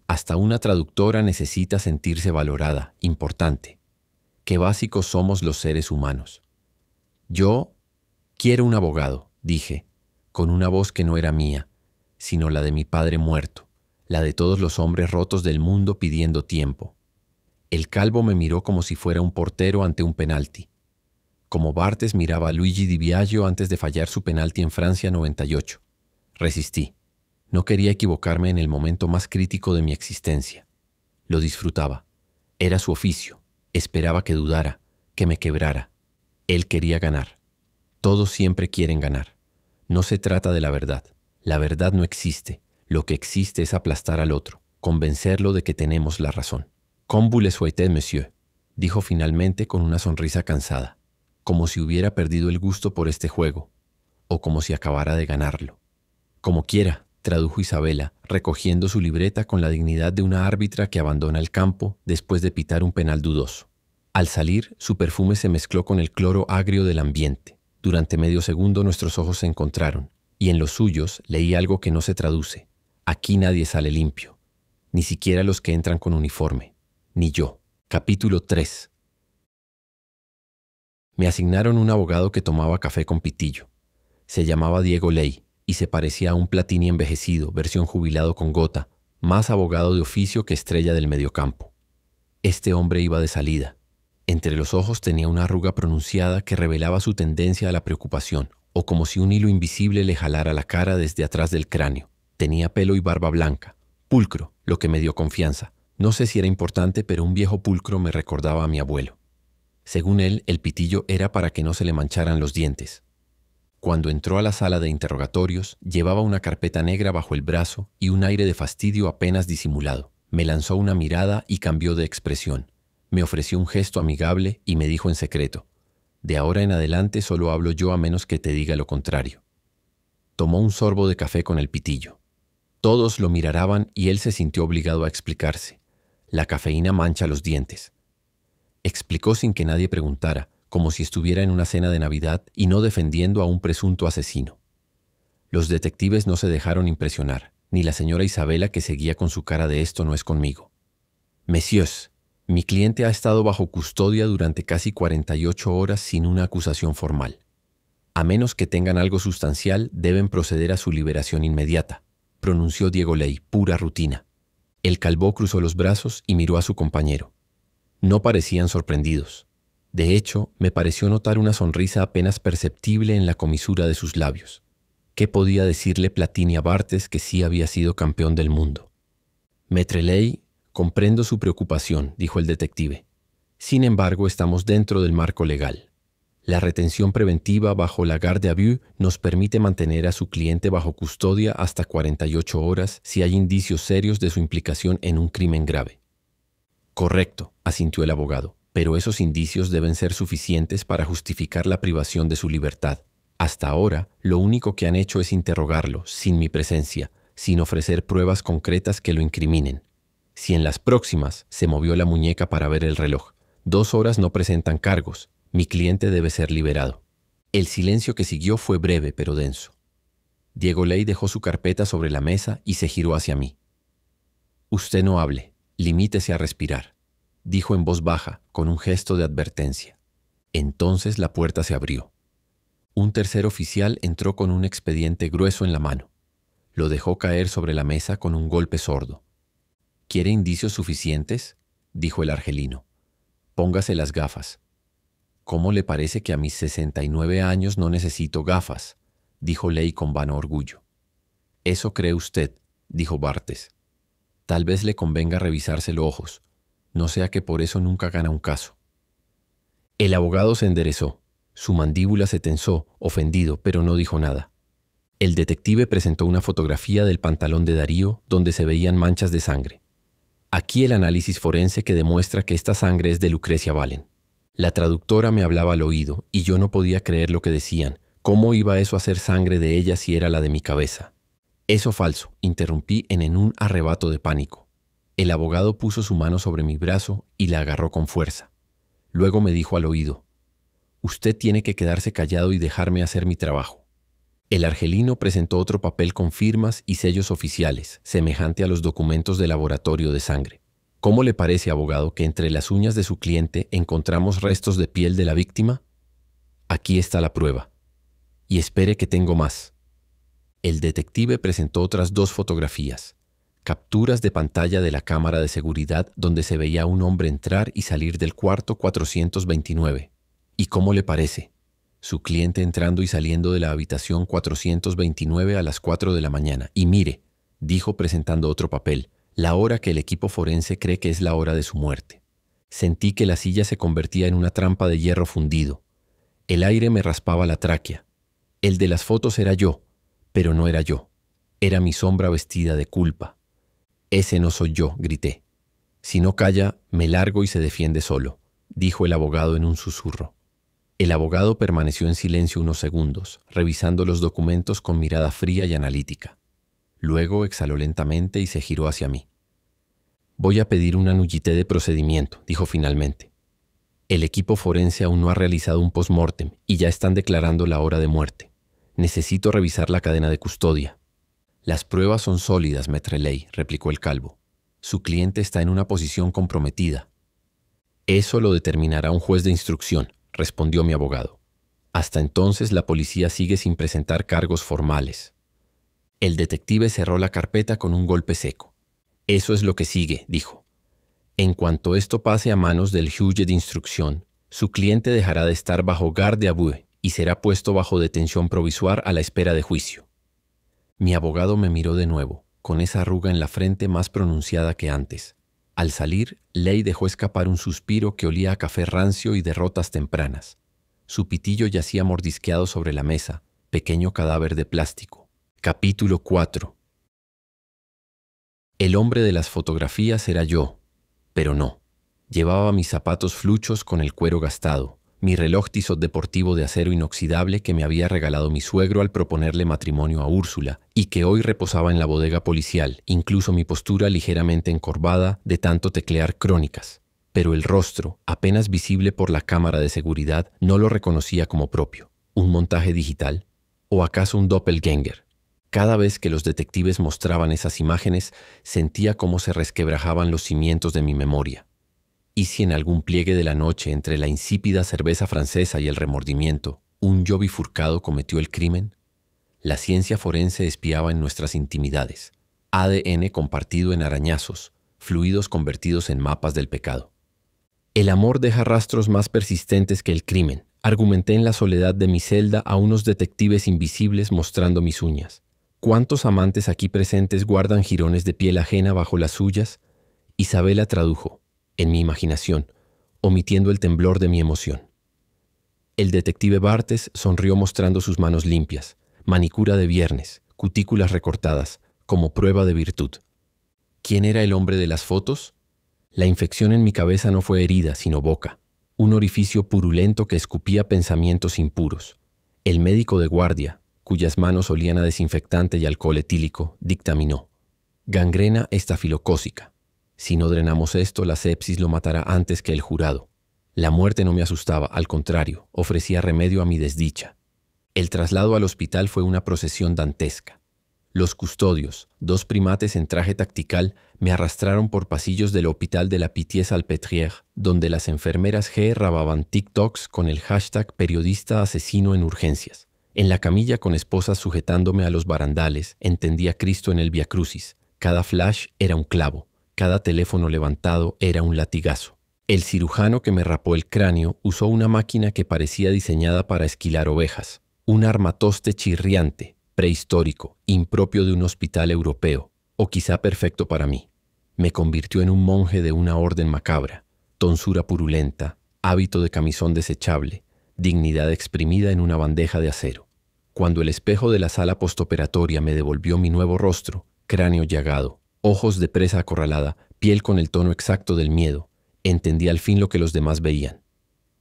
A: Hasta una traductora necesita sentirse valorada, importante. Qué básicos somos los seres humanos. Yo quiero un abogado, dije, con una voz que no era mía, sino la de mi padre muerto, la de todos los hombres rotos del mundo pidiendo tiempo. El calvo me miró como si fuera un portero ante un penalti, como Bartes miraba a Luigi Di Biagio antes de fallar su penalti en Francia 98. Resistí. No quería equivocarme en el momento más crítico de mi existencia. Lo disfrutaba. Era su oficio. Esperaba que dudara, que me quebrara. Él quería ganar. Todos siempre quieren ganar. No se trata de la verdad. La verdad no existe. Lo que existe es aplastar al otro, convencerlo de que tenemos la razón. «Comme vous le souhaitez, monsieur», dijo finalmente con una sonrisa cansada, como si hubiera perdido el gusto por este juego, o como si acabara de ganarlo. «Como quiera», tradujo Isabela, recogiendo su libreta con la dignidad de una árbitra que abandona el campo después de pitar un penal dudoso. Al salir, su perfume se mezcló con el cloro agrio del ambiente. Durante medio segundo nuestros ojos se encontraron, y en los suyos leí algo que no se traduce. Aquí nadie sale limpio, ni siquiera los que entran con uniforme, ni yo. Capítulo 3. Me asignaron un abogado que tomaba café con pitillo. Se llamaba Diego Ley, y se parecía a un Platini envejecido, versión jubilado con gota, más abogado de oficio que estrella del mediocampo. Este hombre iba de salida. Entre los ojos tenía una arruga pronunciada que revelaba su tendencia a la preocupación, o como si un hilo invisible le jalara la cara desde atrás del cráneo. Tenía pelo y barba blanca, pulcro, lo que me dio confianza. No sé si era importante, pero un viejo pulcro me recordaba a mi abuelo. Según él, el pitillo era para que no se le mancharan los dientes. Cuando entró a la sala de interrogatorios, llevaba una carpeta negra bajo el brazo y un aire de fastidio apenas disimulado. Me lanzó una mirada y cambió de expresión. Me ofreció un gesto amigable y me dijo en secreto: «De ahora en adelante solo hablo yo a menos que te diga lo contrario». Tomó un sorbo de café con el pitillo. Todos lo miraban y él se sintió obligado a explicarse. La cafeína mancha los dientes. Explicó sin que nadie preguntara, como si estuviera en una cena de Navidad y no defendiendo a un presunto asesino. Los detectives no se dejaron impresionar, ni la señora Isabela, que seguía con su cara de «esto no es conmigo». «Messieurs, mi cliente ha estado bajo custodia durante casi 48 horas sin una acusación formal. A menos que tengan algo sustancial, deben proceder a su liberación inmediata», pronunció Diego Ley, pura rutina. El calvó cruzó los brazos y miró a su compañero. No parecían sorprendidos. De hecho, me pareció notar una sonrisa apenas perceptible en la comisura de sus labios. ¿Qué podía decirle Platini a Barthes, que sí había sido campeón del mundo? «Maître Ley, comprendo su preocupación», dijo el detective. «Sin embargo, estamos dentro del marco legal. La retención preventiva bajo la garde à vue nos permite mantener a su cliente bajo custodia hasta 48 horas si hay indicios serios de su implicación en un crimen grave». «Correcto», asintió el abogado, «pero esos indicios deben ser suficientes para justificar la privación de su libertad. Hasta ahora, lo único que han hecho es interrogarlo, sin mi presencia, sin ofrecer pruebas concretas que lo incriminen. Si en las próximas», se movió la muñeca para ver el reloj, «2 horas no presentan cargos, mi cliente debe ser liberado». El silencio que siguió fue breve pero denso. Diego Ley dejó su carpeta sobre la mesa y se giró hacia mí. «Usted no hable, limítese a respirar», dijo en voz baja, con un gesto de advertencia. Entonces la puerta se abrió. Un tercer oficial entró con un expediente grueso en la mano. Lo dejó caer sobre la mesa con un golpe sordo. «¿Quiere indicios suficientes?», dijo el argelino. «Póngase las gafas». «¿Cómo le parece que a mis 69 años no necesito gafas?», dijo Ley con vano orgullo. «Eso cree usted», dijo Barthes. «Tal vez le convenga revisarse los ojos, no sea que por eso nunca gana un caso». El abogado se enderezó. Su mandíbula se tensó, ofendido, pero no dijo nada. El detective presentó una fotografía del pantalón de Darío donde se veían manchas de sangre. «Aquí el análisis forense que demuestra que esta sangre es de Lucrecia Valen». La traductora me hablaba al oído y yo no podía creer lo que decían. ¿Cómo iba eso a ser sangre de ella si era la de mi cabeza? «Eso falso», interrumpí en un arrebato de pánico. El abogado puso su mano sobre mi brazo y la agarró con fuerza. Luego me dijo al oído: «Usted tiene que quedarse callado y dejarme hacer mi trabajo». El argelino presentó otro papel con firmas y sellos oficiales, semejante a los documentos de laboratorio de sangre. «¿Cómo le parece, abogado, que entre las uñas de su cliente encontramos restos de piel de la víctima? Aquí está la prueba. Y espere que tengo más». El detective presentó otras 2 fotografías, capturas de pantalla de la cámara de seguridad donde se veía a un hombre entrar y salir del cuarto 429. ¿Y cómo le parece? Su cliente entrando y saliendo de la habitación 429 a las 4 de la mañana. Y mire, dijo presentando otro papel, la hora que el equipo forense cree que es la hora de su muerte. Sentí que la silla se convertía en una trampa de hierro fundido. El aire me raspaba la tráquea. El de las fotos era yo, pero no era yo. Era mi sombra vestida de culpa. Ese no soy yo, grité. Si no calla, me largo y se defiende solo, dijo el abogado en un susurro. El abogado permaneció en silencio unos segundos, revisando los documentos con mirada fría y analítica. Luego exhaló lentamente y se giró hacia mí. Voy a pedir una nullité de procedimiento, dijo finalmente. El equipo forense aún no ha realizado un post-mortem y ya están declarando la hora de muerte. Necesito revisar la cadena de custodia. Las pruebas son sólidas, maître Ley, replicó el calvo. Su cliente está en una posición comprometida. Eso lo determinará un juez de instrucción, respondió mi abogado. Hasta entonces la policía sigue sin presentar cargos formales. El detective cerró la carpeta con un golpe seco. Eso es lo que sigue, dijo. En cuanto esto pase a manos del juge de instrucción, su cliente dejará de estar bajo garde à vue y será puesto bajo detención provisoria a la espera de juicio. Mi abogado me miró de nuevo, con esa arruga en la frente más pronunciada que antes. Al salir, Ley dejó escapar un suspiro que olía a café rancio y derrotas tempranas. Su pitillo yacía mordisqueado sobre la mesa, pequeño cadáver de plástico. Capítulo 4. El hombre de las fotografías era yo, pero no. Llevaba mis zapatos fluchos con el cuero gastado, mi reloj Tissot deportivo de acero inoxidable que me había regalado mi suegro al proponerle matrimonio a Úrsula y que hoy reposaba en la bodega policial, incluso mi postura ligeramente encorvada de tanto teclear crónicas. Pero el rostro, apenas visible por la cámara de seguridad, no lo reconocía como propio. ¿Un montaje digital? ¿O acaso un doppelganger? Cada vez que los detectives mostraban esas imágenes, sentía cómo se resquebrajaban los cimientos de mi memoria. ¿Y si en algún pliegue de la noche, entre la insípida cerveza francesa y el remordimiento, un yo bifurcado cometió el crimen? La ciencia forense espiaba en nuestras intimidades. ADN compartido en arañazos, fluidos convertidos en mapas del pecado. El amor deja rastros más persistentes que el crimen, argumenté en la soledad de mi celda a unos detectives invisibles mostrando mis uñas. ¿Cuántos amantes aquí presentes guardan jirones de piel ajena bajo las suyas? Isabela tradujo, en mi imaginación, omitiendo el temblor de mi emoción. El detective Bartes sonrió mostrando sus manos limpias, manicura de viernes, cutículas recortadas, como prueba de virtud. ¿Quién era el hombre de las fotos? La infección en mi cabeza no fue herida, sino boca, un orificio purulento que escupía pensamientos impuros. El médico de guardia, cuyas manos olían a desinfectante y alcohol etílico, dictaminó: gangrena estafilocócica. Si no drenamos esto, la sepsis lo matará antes que el jurado. La muerte no me asustaba, al contrario, ofrecía remedio a mi desdicha. El traslado al hospital fue una procesión dantesca. Los custodios, 2 primates en traje tactical, me arrastraron por pasillos del Hôpital de la Pitié-Salpêtrière, donde las enfermeras G rababan TikToks con el hashtag periodista asesino en urgencias. En la camilla con esposas sujetándome a los barandales, entendía Cristo en el Via Crucis. Cada flash era un clavo, cada teléfono levantado era un latigazo. El cirujano que me rapó el cráneo usó una máquina que parecía diseñada para esquilar ovejas. Un armatoste chirriante, prehistórico, impropio de un hospital europeo, o quizá perfecto para mí. Me convirtió en un monje de una orden macabra, tonsura purulenta, hábito de camisón desechable, dignidad exprimida en una bandeja de acero. Cuando el espejo de la sala postoperatoria me devolvió mi nuevo rostro, cráneo llagado, ojos de presa acorralada, piel con el tono exacto del miedo, entendí al fin lo que los demás veían.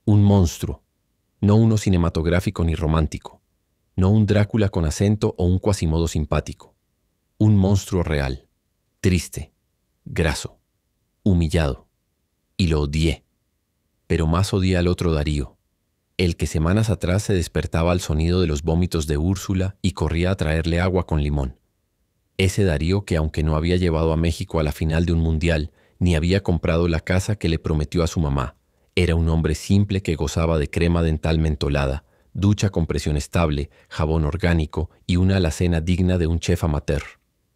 A: Un monstruo, no uno cinematográfico ni romántico, no un Drácula con acento o un Quasimodo simpático. Un monstruo real, triste, graso, humillado. Y lo odié. Pero más odié al otro Darío, el que semanas atrás se despertaba al sonido de los vómitos de Úrsula y corría a traerle agua con limón. Ese Darío que, aunque no había llevado a México a la final de un mundial, ni había comprado la casa que le prometió a su mamá, era un hombre simple que gozaba de crema dental mentolada, ducha con presión estable, jabón orgánico y una alacena digna de un chef amateur.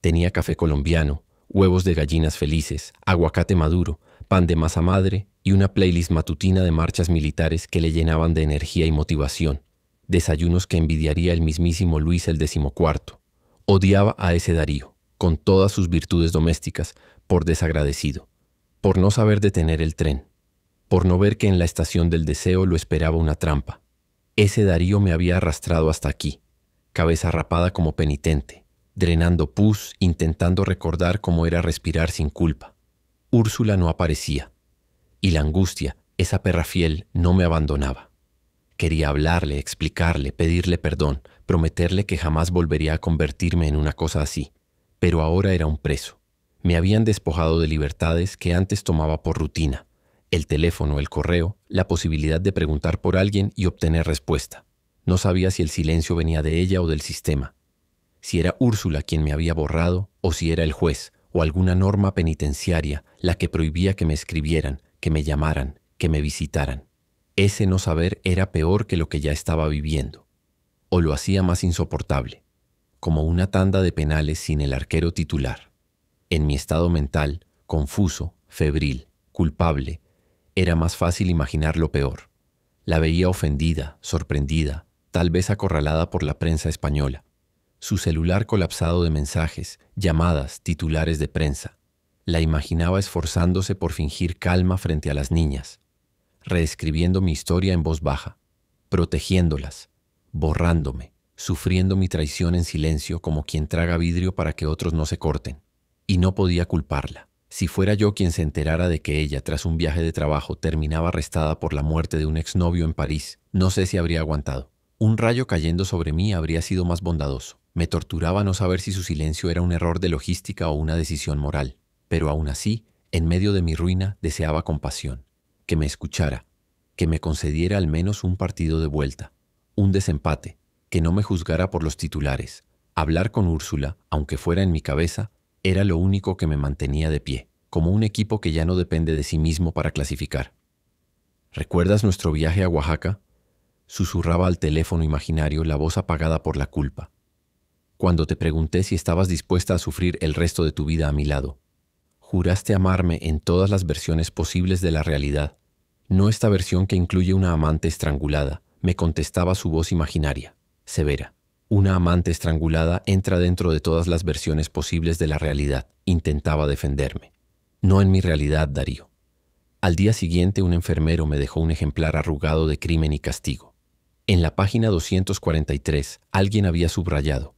A: Tenía café colombiano, huevos de gallinas felices, aguacate maduro, pan de masa madre y una playlist matutina de marchas militares que le llenaban de energía y motivación. Desayunos que envidiaría el mismísimo Luis el XIV. Odiaba a ese Darío, con todas sus virtudes domésticas, por desagradecido, por no saber detener el tren, por no ver que en la estación del deseo lo esperaba una trampa. Ese Darío me había arrastrado hasta aquí, cabeza rapada como penitente, drenando pus, intentando recordar cómo era respirar sin culpa. Úrsula no aparecía, y la angustia, esa perra fiel, no me abandonaba. Quería hablarle, explicarle, pedirle perdón, prometerle que jamás volvería a convertirme en una cosa así, pero ahora era un preso. Me habían despojado de libertades que antes tomaba por rutina: el teléfono, el correo, la posibilidad de preguntar por alguien y obtener respuesta. No sabía si el silencio venía de ella o del sistema, si era Úrsula quien me había borrado o si era el juez o alguna norma penitenciaria la que prohibía que me escribieran, que me llamaran, que me visitaran. Ese no saber era peor que lo que ya estaba viviendo, o lo hacía más insoportable, como una tanda de penales sin el arquero titular. En mi estado mental, confuso, febril, culpable, era más fácil imaginar lo peor. La veía ofendida, sorprendida, tal vez acorralada por la prensa española. Su celular colapsado de mensajes, llamadas, titulares de prensa. La imaginaba esforzándose por fingir calma frente a las niñas, reescribiendo mi historia en voz baja, protegiéndolas, borrándome, sufriendo mi traición en silencio como quien traga vidrio para que otros no se corten. Y no podía culparla. Si fuera yo quien se enterara de que ella, tras un viaje de trabajo, terminaba arrestada por la muerte de un exnovio en París, no sé si habría aguantado. Un rayo cayendo sobre mí habría sido más bondadoso. Me torturaba no saber si su silencio era un error de logística o una decisión moral. Pero aún así, en medio de mi ruina, deseaba compasión. Que me escuchara, que me concediera al menos un partido de vuelta, un desempate, que no me juzgara por los titulares. Hablar con Úrsula, aunque fuera en mi cabeza, era lo único que me mantenía de pie, como un equipo que ya no depende de sí mismo para clasificar. ¿Recuerdas nuestro viaje a Oaxaca? Susurraba al teléfono imaginario la voz apagada por la culpa. Cuando te pregunté si estabas dispuesta a sufrir el resto de tu vida a mi lado. Juraste amarme en todas las versiones posibles de la realidad, no esta versión que incluye una amante estrangulada, me contestaba su voz imaginaria, severa. Una amante estrangulada entra dentro de todas las versiones posibles de la realidad, intentaba defenderme. No en mi realidad, Darío. Al día siguiente un enfermero me dejó un ejemplar arrugado de Crimen y Castigo. En la página 243, alguien había subrayado: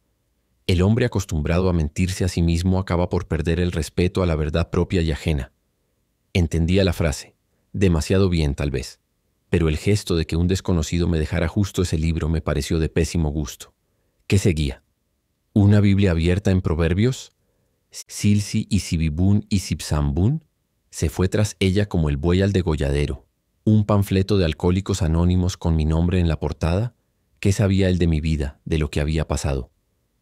A: el hombre acostumbrado a mentirse a sí mismo acaba por perder el respeto a la verdad propia y ajena. Entendía la frase, demasiado bien tal vez, pero el gesto de que un desconocido me dejara justo ese libro me pareció de pésimo gusto. ¿Qué seguía? ¿Una Biblia abierta en Proverbios? ¿Silsi y Sibibún y Sibsambún? Se fue tras ella como el buey al degolladero. ¿Un panfleto de Alcohólicos Anónimos con mi nombre en la portada? ¿Qué sabía él de mi vida, de lo que había pasado?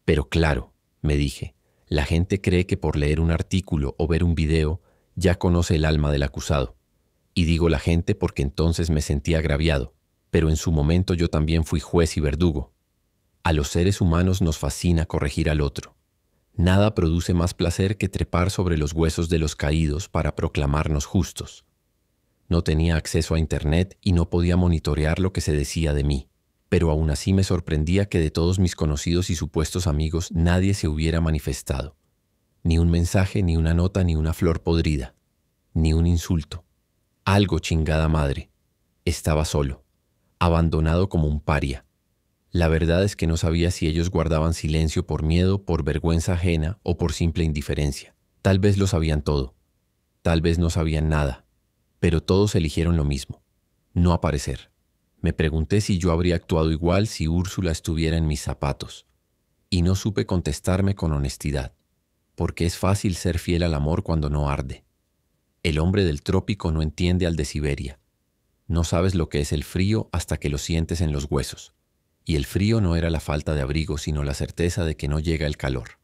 A: Pero claro, me dije, la gente cree que por leer un artículo o ver un video ya conoce el alma del acusado. Y digo la gente porque entonces me sentía agraviado, pero en su momento yo también fui juez y verdugo. A los seres humanos nos fascina corregir al otro. Nada produce más placer que trepar sobre los huesos de los caídos para proclamarnos justos. No tenía acceso a Internet y no podía monitorear lo que se decía de mí, pero aún así me sorprendía que de todos mis conocidos y supuestos amigos nadie se hubiera manifestado. Ni un mensaje, ni una nota, ni una flor podrida, ni un insulto. Algo, chingada madre. Estaba solo, abandonado como un paria. La verdad es que no sabía si ellos guardaban silencio por miedo, por vergüenza ajena o por simple indiferencia. Tal vez lo sabían todo, tal vez no sabían nada, pero todos eligieron lo mismo: no aparecer. Me pregunté si yo habría actuado igual si Úrsula estuviera en mis zapatos, y no supe contestarme con honestidad, porque es fácil ser fiel al amor cuando no arde. El hombre del trópico no entiende al de Siberia. No sabes lo que es el frío hasta que lo sientes en los huesos. Y el frío no era la falta de abrigo, sino la certeza de que no llega el calor.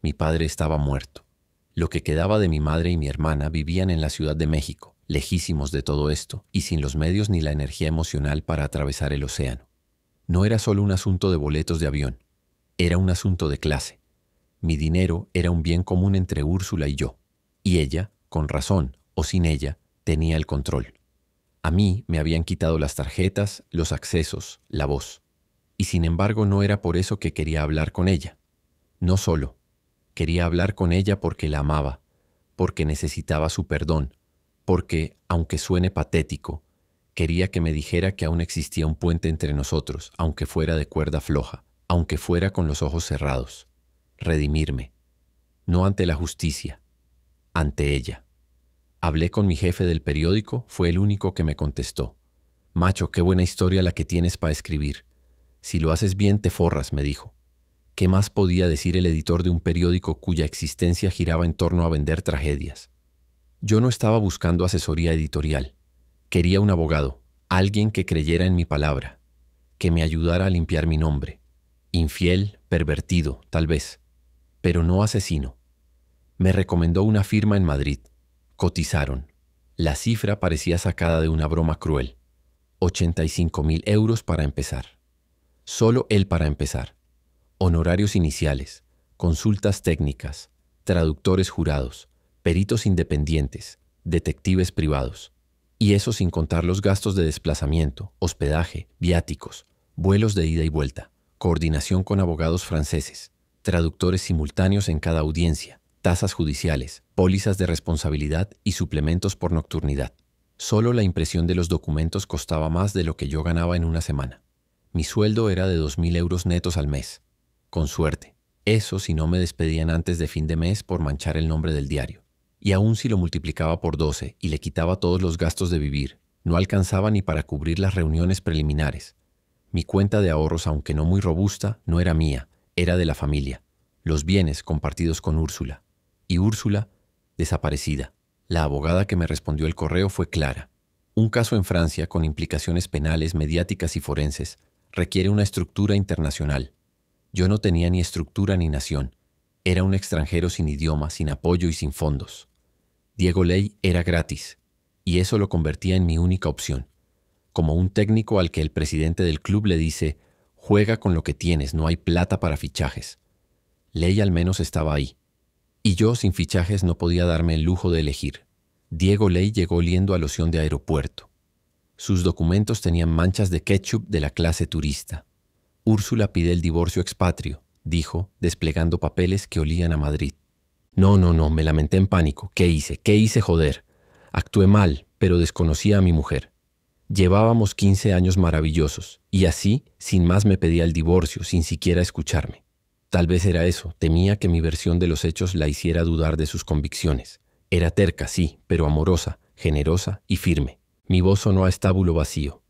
A: Mi padre estaba muerto. Lo que quedaba de mi madre y mi hermana vivían en la Ciudad de México, lejísimos de todo esto, y sin los medios ni la energía emocional para atravesar el océano. No era solo un asunto de boletos de avión, era un asunto de clase. Mi dinero era un bien común entre Úrsula y yo, y ella, con razón o sin ella, tenía el control. A mí me habían quitado las tarjetas, los accesos, la voz. Y sin embargo no era por eso que quería hablar con ella. No solo. Quería hablar con ella porque la amaba, porque necesitaba su perdón, porque, aunque suene patético, Quería que me dijera que aún existía un puente entre nosotros, aunque fuera de cuerda floja, aunque fuera con los ojos cerrados. Redimirme. No ante la justicia, ante ella. Hablé con mi jefe del periódico, fue el único que me contestó. Macho, qué buena historia la que tienes para escribir. Si lo haces bien te forras, me dijo. ¿Qué más podía decir el editor de un periódico cuya existencia giraba en torno a vender tragedias? Yo no estaba buscando asesoría editorial. Quería un abogado, alguien que creyera en mi palabra, que me ayudara a limpiar mi nombre. Infiel, pervertido, tal vez, pero no asesino. Me recomendó una firma en Madrid. Cotizaron. La cifra parecía sacada de una broma cruel. 85.000 euros para empezar. Solo él para empezar. Honorarios iniciales, consultas técnicas, traductores jurados, peritos independientes, detectives privados. Y eso sin contar los gastos de desplazamiento, hospedaje, viáticos, vuelos de ida y vuelta, coordinación con abogados franceses, traductores simultáneos en cada audiencia, tasas judiciales, pólizas de responsabilidad y suplementos por nocturnidad. Solo la impresión de los documentos costaba más de lo que yo ganaba en una semana. Mi sueldo era de 2.000 euros netos al mes. Con suerte. Eso si no me despedían antes de fin de mes por manchar el nombre del diario. Y aun si lo multiplicaba por 12 y le quitaba todos los gastos de vivir, no alcanzaba ni para cubrir las reuniones preliminares. Mi cuenta de ahorros, aunque no muy robusta, no era mía, era de la familia. Los bienes compartidos con Úrsula. Y Úrsula, desaparecida. La abogada que me respondió el correo fue clara. Un caso en Francia con implicaciones penales, mediáticas y forenses requiere una estructura internacional. Yo no tenía ni estructura ni nación. Era un extranjero sin idioma, sin apoyo y sin fondos. Diego Ley era gratis, y eso lo convertía en mi única opción. Como un técnico al que el presidente del club le dice, juega con lo que tienes, no hay plata para fichajes. Ley al menos estaba ahí. Y yo sin fichajes no podía darme el lujo de elegir. Diego Ley llegó oliendo a loción de aeropuerto. Sus documentos tenían manchas de ketchup de la clase turista. Úrsula pide el divorcio expatrio, dijo, desplegando papeles que olían a Madrid. No, me lamenté en pánico. ¿Qué hice, joder? Actué mal, pero desconocía a mi mujer. Llevábamos 15 años maravillosos, y así, sin más me pedía el divorcio, sin siquiera escucharme. Tal vez era eso, temía que mi versión de los hechos la hiciera dudar de sus convicciones. Era terca, sí, pero amorosa, generosa y firme. Mi voz sonó a estábulo vacío.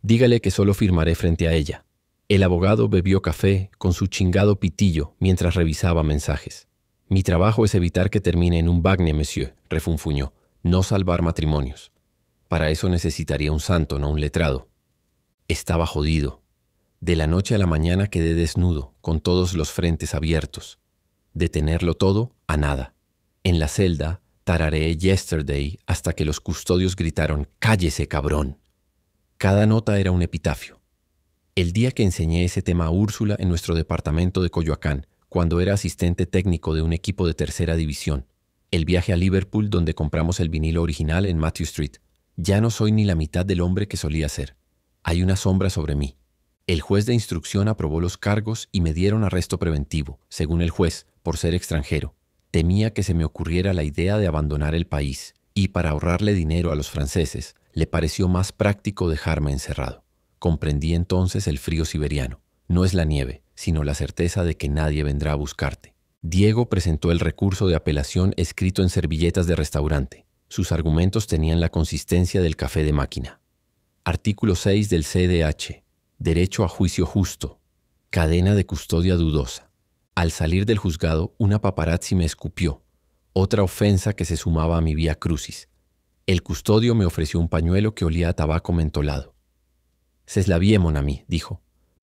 A: Dígale que solo firmaré frente a ella. El abogado bebió café con su chingado pitillo mientras revisaba mensajes. Mi trabajo es evitar que termine en un bagne, monsieur, refunfuñó, no salvar matrimonios. Para eso necesitaría un santo, no un letrado. Estaba jodido. De la noche a la mañana quedé desnudo, con todos los frentes abiertos. De tenerlo todo a nada. En la celda tarareé Yesterday hasta que los custodios gritaron «¡Cállese, cabrón!». Cada nota era un epitafio. El día que enseñé ese tema a Úrsula en nuestro departamento de Coyoacán, cuando era asistente técnico de un equipo de tercera división, el viaje a Liverpool donde compramos el vinilo original en Matthew Street, ya no soy ni la mitad del hombre que solía ser. Hay una sombra sobre mí. El juez de instrucción aprobó los cargos y me dieron arresto preventivo, según el juez, por ser extranjero. Temía que se me ocurriera la idea de abandonar el país, y para ahorrarle dinero a los franceses, le pareció más práctico dejarme encerrado. Comprendí entonces el frío siberiano. No es la nieve, sino la certeza de que nadie vendrá a buscarte. Diego presentó el recurso de apelación escrito en servilletas de restaurante. Sus argumentos tenían la consistencia del café de máquina. Artículo 6 del CDH. Derecho a juicio justo. Cadena de custodia dudosa. Al salir del juzgado, una paparazzi me escupió. Otra ofensa que se sumaba a mi vía crucis. El custodio me ofreció un pañuelo que olía a tabaco mentolado. «C'est la vie, mon ami», dijo.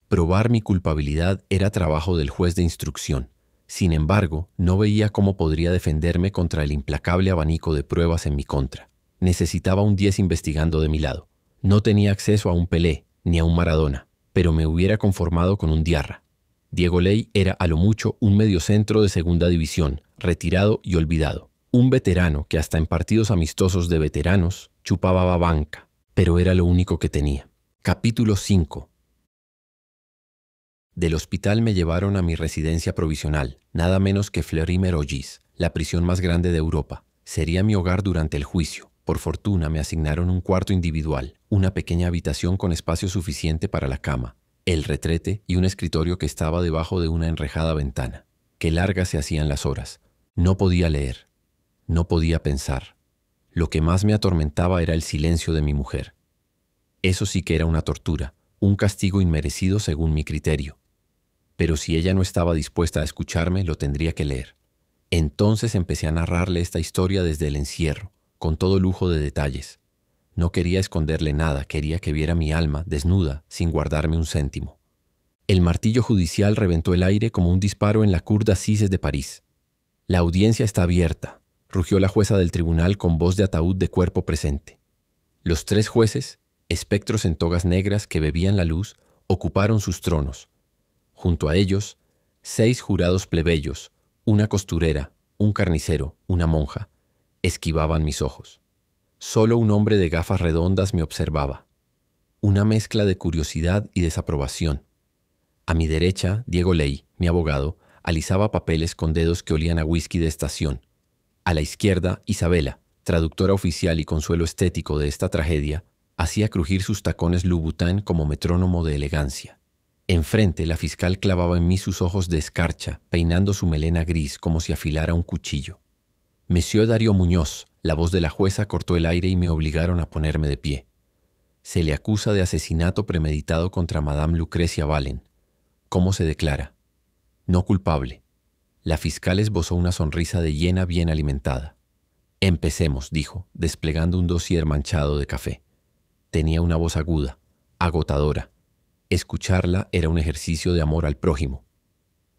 A: Probar mi culpabilidad era trabajo del juez de instrucción. Sin embargo, no veía cómo podría defenderme contra el implacable abanico de pruebas en mi contra. Necesitaba un 10 investigando de mi lado. No tenía acceso a un Pelé, ni a un Maradona, pero me hubiera conformado con un Diarra. Diego Ley era a lo mucho un mediocentro de segunda división, retirado y olvidado. Un veterano que hasta en partidos amistosos de veteranos chupaba banca, pero era lo único que tenía. Capítulo 5. Del hospital me llevaron a mi residencia provisional, nada menos que Fleury-Mérogis, la prisión más grande de Europa. Sería mi hogar durante el juicio, Por fortuna me asignaron un cuarto individual, una pequeña habitación con espacio suficiente para la cama, el retrete y un escritorio que estaba debajo de una enrejada ventana. Qué largas se hacían las horas. No podía leer. No podía pensar. Lo que más me atormentaba era el silencio de mi mujer. Eso sí que era una tortura, un castigo inmerecido según mi criterio. Pero si ella no estaba dispuesta a escucharme, lo tendría que leer. Entonces empecé a narrarle esta historia desde el encierro, con todo lujo de detalles. No quería esconderle nada, quería que viera mi alma desnuda, sin guardarme un céntimo. El martillo judicial reventó el aire como un disparo en la Cour d'Assises de París. La audiencia está abierta, rugió la jueza del tribunal con voz de ataúd de cuerpo presente. Los 3 jueces, espectros en togas negras que bebían la luz, ocuparon sus tronos. Junto a ellos, 6 jurados plebeyos, una costurera, un carnicero, una monja, esquivaban mis ojos. Solo un hombre de gafas redondas me observaba. Una mezcla de curiosidad y desaprobación. A mi derecha, Diego Ley, mi abogado, alisaba papeles con dedos que olían a whisky de estación. A la izquierda, Isabela, traductora oficial y consuelo estético de esta tragedia, hacía crujir sus tacones Louboutin como metrónomo de elegancia. Enfrente, la fiscal clavaba en mí sus ojos de escarcha, peinando su melena gris como si afilara un cuchillo. Monsieur Darío Muñoz, la voz de la jueza, cortó el aire y me obligaron a ponerme de pie. Se le acusa de asesinato premeditado contra Madame Lucrecia Valen. ¿Cómo se declara? No culpable. La fiscal esbozó una sonrisa de hiena bien alimentada. Empecemos, dijo, desplegando un dossier manchado de café. Tenía una voz aguda, agotadora. Escucharla era un ejercicio de amor al prójimo.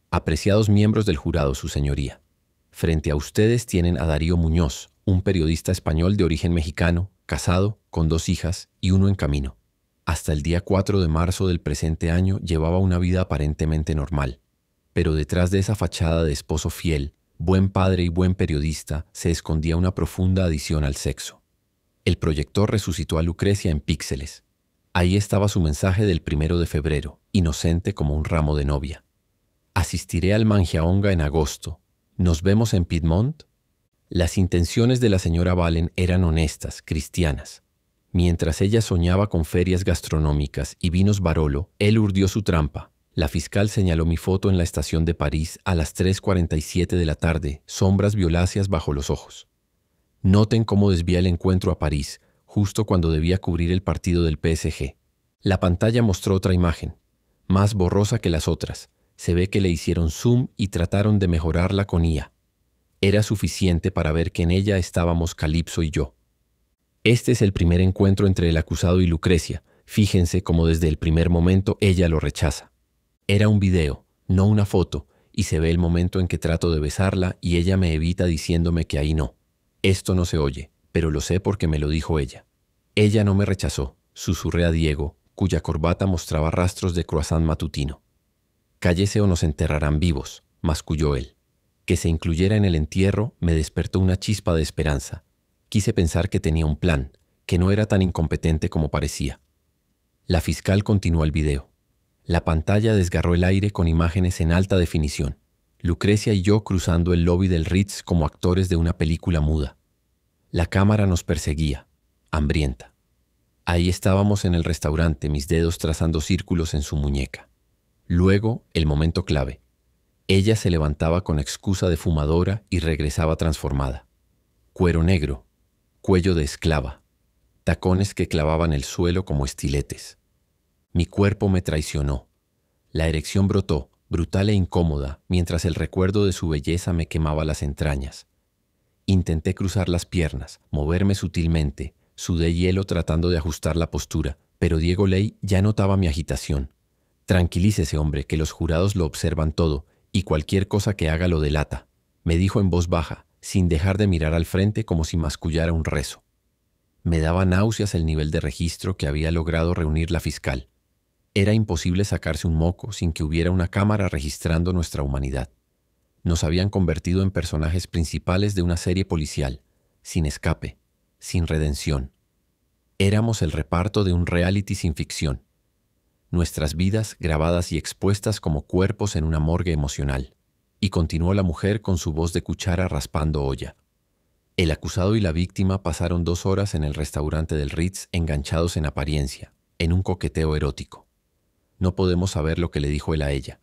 A: Apreciados miembros del jurado, su señoría. Frente a ustedes tienen a Darío Muñoz, un periodista español de origen mexicano, casado, con 2 hijas y uno en camino. Hasta el día 4 de marzo del presente año llevaba una vida aparentemente normal. Pero detrás de esa fachada de esposo fiel, buen padre y buen periodista, se escondía una profunda adicción al sexo. El proyector resucitó a Lucrecia en píxeles. Ahí estaba su mensaje del 1 de febrero, inocente como un ramo de novia. Asistiré al Mangiaonga en agosto. ¿Nos vemos en Piedmont? Las intenciones de la señora Valen eran honestas, cristianas. Mientras ella soñaba con ferias gastronómicas y vinos Barolo, él urdió su trampa. La fiscal señaló mi foto en la estación de París a las 3:47 de la tarde, sombras violáceas bajo los ojos. Noten cómo desvía el encuentro a París, justo cuando debía cubrir el partido del PSG. La pantalla mostró otra imagen, más borrosa que las otras. Se ve que le hicieron zoom y trataron de mejorarla con IA. Era suficiente para ver que en ella estábamos Calipso y yo. Este es el primer encuentro entre el acusado y Lucrecia. Fíjense cómo desde el primer momento ella lo rechaza. Era un video, no una foto, y se ve el momento en que trato de besarla y ella me evita diciéndome que ahí no. Esto no se oye, pero lo sé porque me lo dijo ella. Ella no me rechazó, susurré a Diego, cuya corbata mostraba rastros de croissant matutino. Cállese o nos enterrarán vivos, masculló él. Que se incluyera en el entierro me despertó una chispa de esperanza. Quise pensar que tenía un plan, que no era tan incompetente como parecía. La fiscal continuó el video. La pantalla desgarró el aire con imágenes en alta definición. Lucrecia y yo cruzando el lobby del Ritz como actores de una película muda. La cámara nos perseguía, hambrienta. Ahí estábamos en el restaurante, mis dedos trazando círculos en su muñeca. Luego, el momento clave. Ella se levantaba con excusa de fumadora y regresaba transformada. Cuero negro, cuello de esclava, tacones que clavaban el suelo como estiletes. Mi cuerpo me traicionó. La erección brotó, brutal e incómoda, mientras el recuerdo de su belleza me quemaba las entrañas. Intenté cruzar las piernas, moverme sutilmente, sudé hielo tratando de ajustar la postura, pero Diego Ley ya notaba mi agitación. Tranquilícese, hombre, que los jurados lo observan todo, y cualquier cosa que haga lo delata, me dijo en voz baja, sin dejar de mirar al frente como si mascullara un rezo. Me daba náuseas el nivel de registro que había logrado reunir la fiscal. Era imposible sacarse un moco sin que hubiera una cámara registrando nuestra humanidad. Nos habían convertido en personajes principales de una serie policial, sin escape, sin redención. Éramos el reparto de un reality sin ficción. Nuestras vidas grabadas y expuestas como cuerpos en una morgue emocional. Y continuó la mujer con su voz de cuchara raspando olla. El acusado y la víctima pasaron 2 horas en el restaurante del Ritz enganchados en apariencia, en un coqueteo erótico. No podemos saber lo que le dijo él a ella,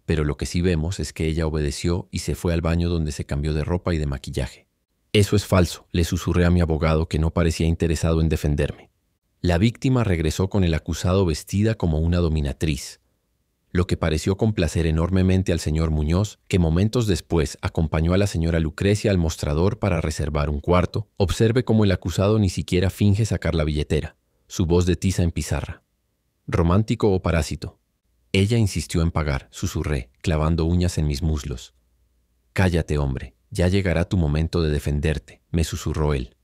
A: pero lo que sí vemos es que ella obedeció y se fue al baño donde se cambió de ropa y de maquillaje. Eso es falso, le susurré a mi abogado, que no parecía interesado en defenderme. La víctima regresó con el acusado vestida como una dominatriz, lo que pareció complacer enormemente al señor Muñoz, que momentos después acompañó a la señora Lucrecia al mostrador para reservar un cuarto. Observe cómo el acusado ni siquiera finge sacar la billetera, su voz de tiza en pizarra. ¿Romántico o parásito? Ella insistió en pagar, susurré, clavando uñas en mis muslos. Cállate, hombre, ya llegará tu momento de defenderte, me susurró él.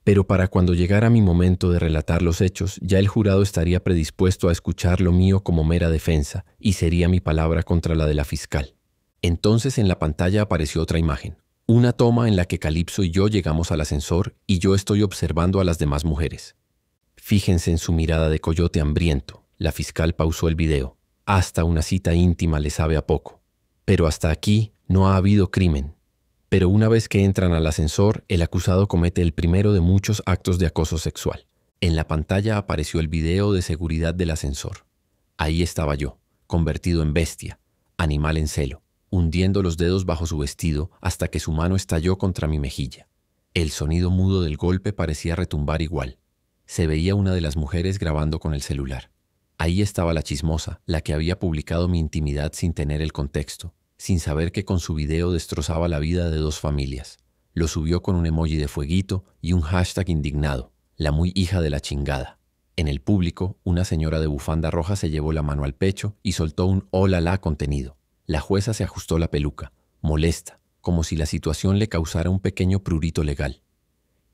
A: Pero para cuando llegara mi momento de relatar los hechos, ya el jurado estaría predispuesto a escuchar lo mío como mera defensa y sería mi palabra contra la de la fiscal. Entonces en la pantalla apareció otra imagen, una toma en la que Calipso y yo llegamos al ascensor y yo estoy observando a las demás mujeres. Fíjense en su mirada de coyote hambriento. La fiscal pausó el video. Hasta una cita íntima le sabe a poco. Pero hasta aquí no ha habido crimen. Pero una vez que entran al ascensor, el acusado comete el primero de muchos actos de acoso sexual. En la pantalla apareció el video de seguridad del ascensor. Ahí estaba yo, convertido en bestia, animal en celo, hundiendo los dedos bajo su vestido hasta que su mano estalló contra mi mejilla. El sonido mudo del golpe parecía retumbar igual. Se veía una de las mujeres grabando con el celular. Ahí estaba la chismosa, la que había publicado mi intimidad sin tener el contexto, sin saber que con su video destrozaba la vida de 2 familias. Lo subió con un emoji de fueguito y un hashtag indignado, la muy hija de la chingada. En el público, una señora de bufanda roja se llevó la mano al pecho y soltó un "olala" contenido. La jueza se ajustó la peluca, molesta, como si la situación le causara un pequeño prurito legal.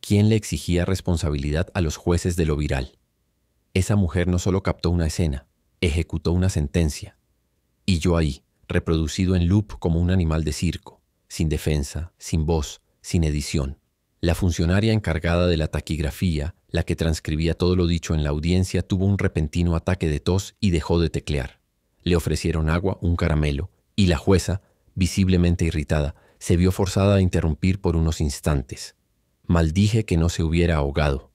A: ¿Quién le exigía responsabilidad a los jueces de lo viral? Esa mujer no solo captó una escena, ejecutó una sentencia. Y yo ahí, reproducido en loop como un animal de circo, sin defensa, sin voz, sin edición. La funcionaria encargada de la taquigrafía, la que transcribía todo lo dicho en la audiencia, tuvo un repentino ataque de tos y dejó de teclear. Le ofrecieron agua, un caramelo, y la jueza, visiblemente irritada, se vio forzada a interrumpir por unos instantes. Maldije que no se hubiera ahogado.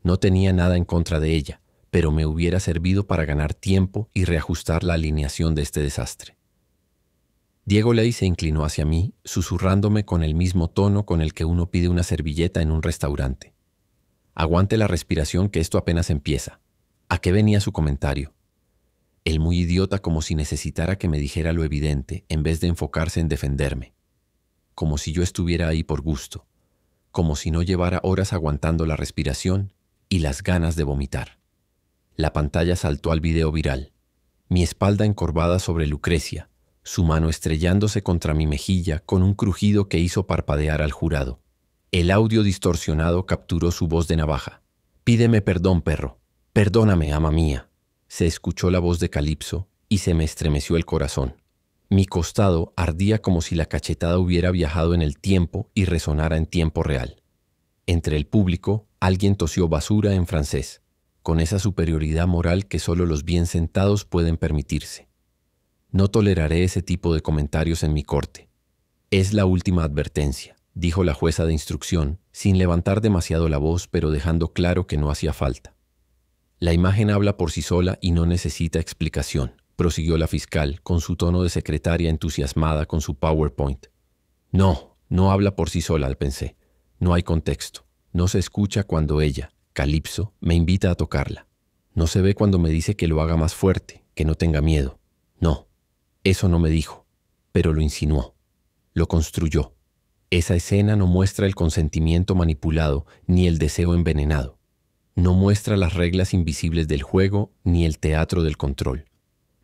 A: No tenía nada en contra de ella, pero me hubiera servido para ganar tiempo y reajustar la alineación de este desastre. Diego Ley se inclinó hacia mí, susurrándome con el mismo tono con el que uno pide una servilleta en un restaurante. Aguante la respiración, que esto apenas empieza. ¿A qué venía su comentario? El muy idiota, como si necesitara que me dijera lo evidente, en vez de enfocarse en defenderme. Como si yo estuviera ahí por gusto. Como si no llevara horas aguantando la respiración y las ganas de vomitar. La pantalla saltó al video viral. Mi espalda encorvada sobre Lucrecia, su mano estrellándose contra mi mejilla con un crujido que hizo parpadear al jurado. El audio distorsionado capturó su voz de navaja. «Pídeme perdón, perro. Perdóname, ama mía». Se escuchó la voz de Calipso y se me estremeció el corazón. Mi costado ardía como si la cachetada hubiera viajado en el tiempo y resonara en tiempo real. Entre el público, alguien tosió basura en francés, con esa superioridad moral que solo los bien sentados pueden permitirse. No toleraré ese tipo de comentarios en mi corte. Es la última advertencia, dijo la jueza de instrucción, sin levantar demasiado la voz, pero dejando claro que no hacía falta. La imagen habla por sí sola y no necesita explicación, prosiguió la fiscal, con su tono de secretaria entusiasmada con su PowerPoint. No habla por sí sola, pensé. No hay contexto. No se escucha cuando ella, Calipso, me invita a tocarla. No se ve cuando me dice que lo haga más fuerte, que no tenga miedo. No, eso no me dijo, pero lo insinuó. Lo construyó. Esa escena no muestra el consentimiento manipulado ni el deseo envenenado. No muestra las reglas invisibles del juego ni el teatro del control.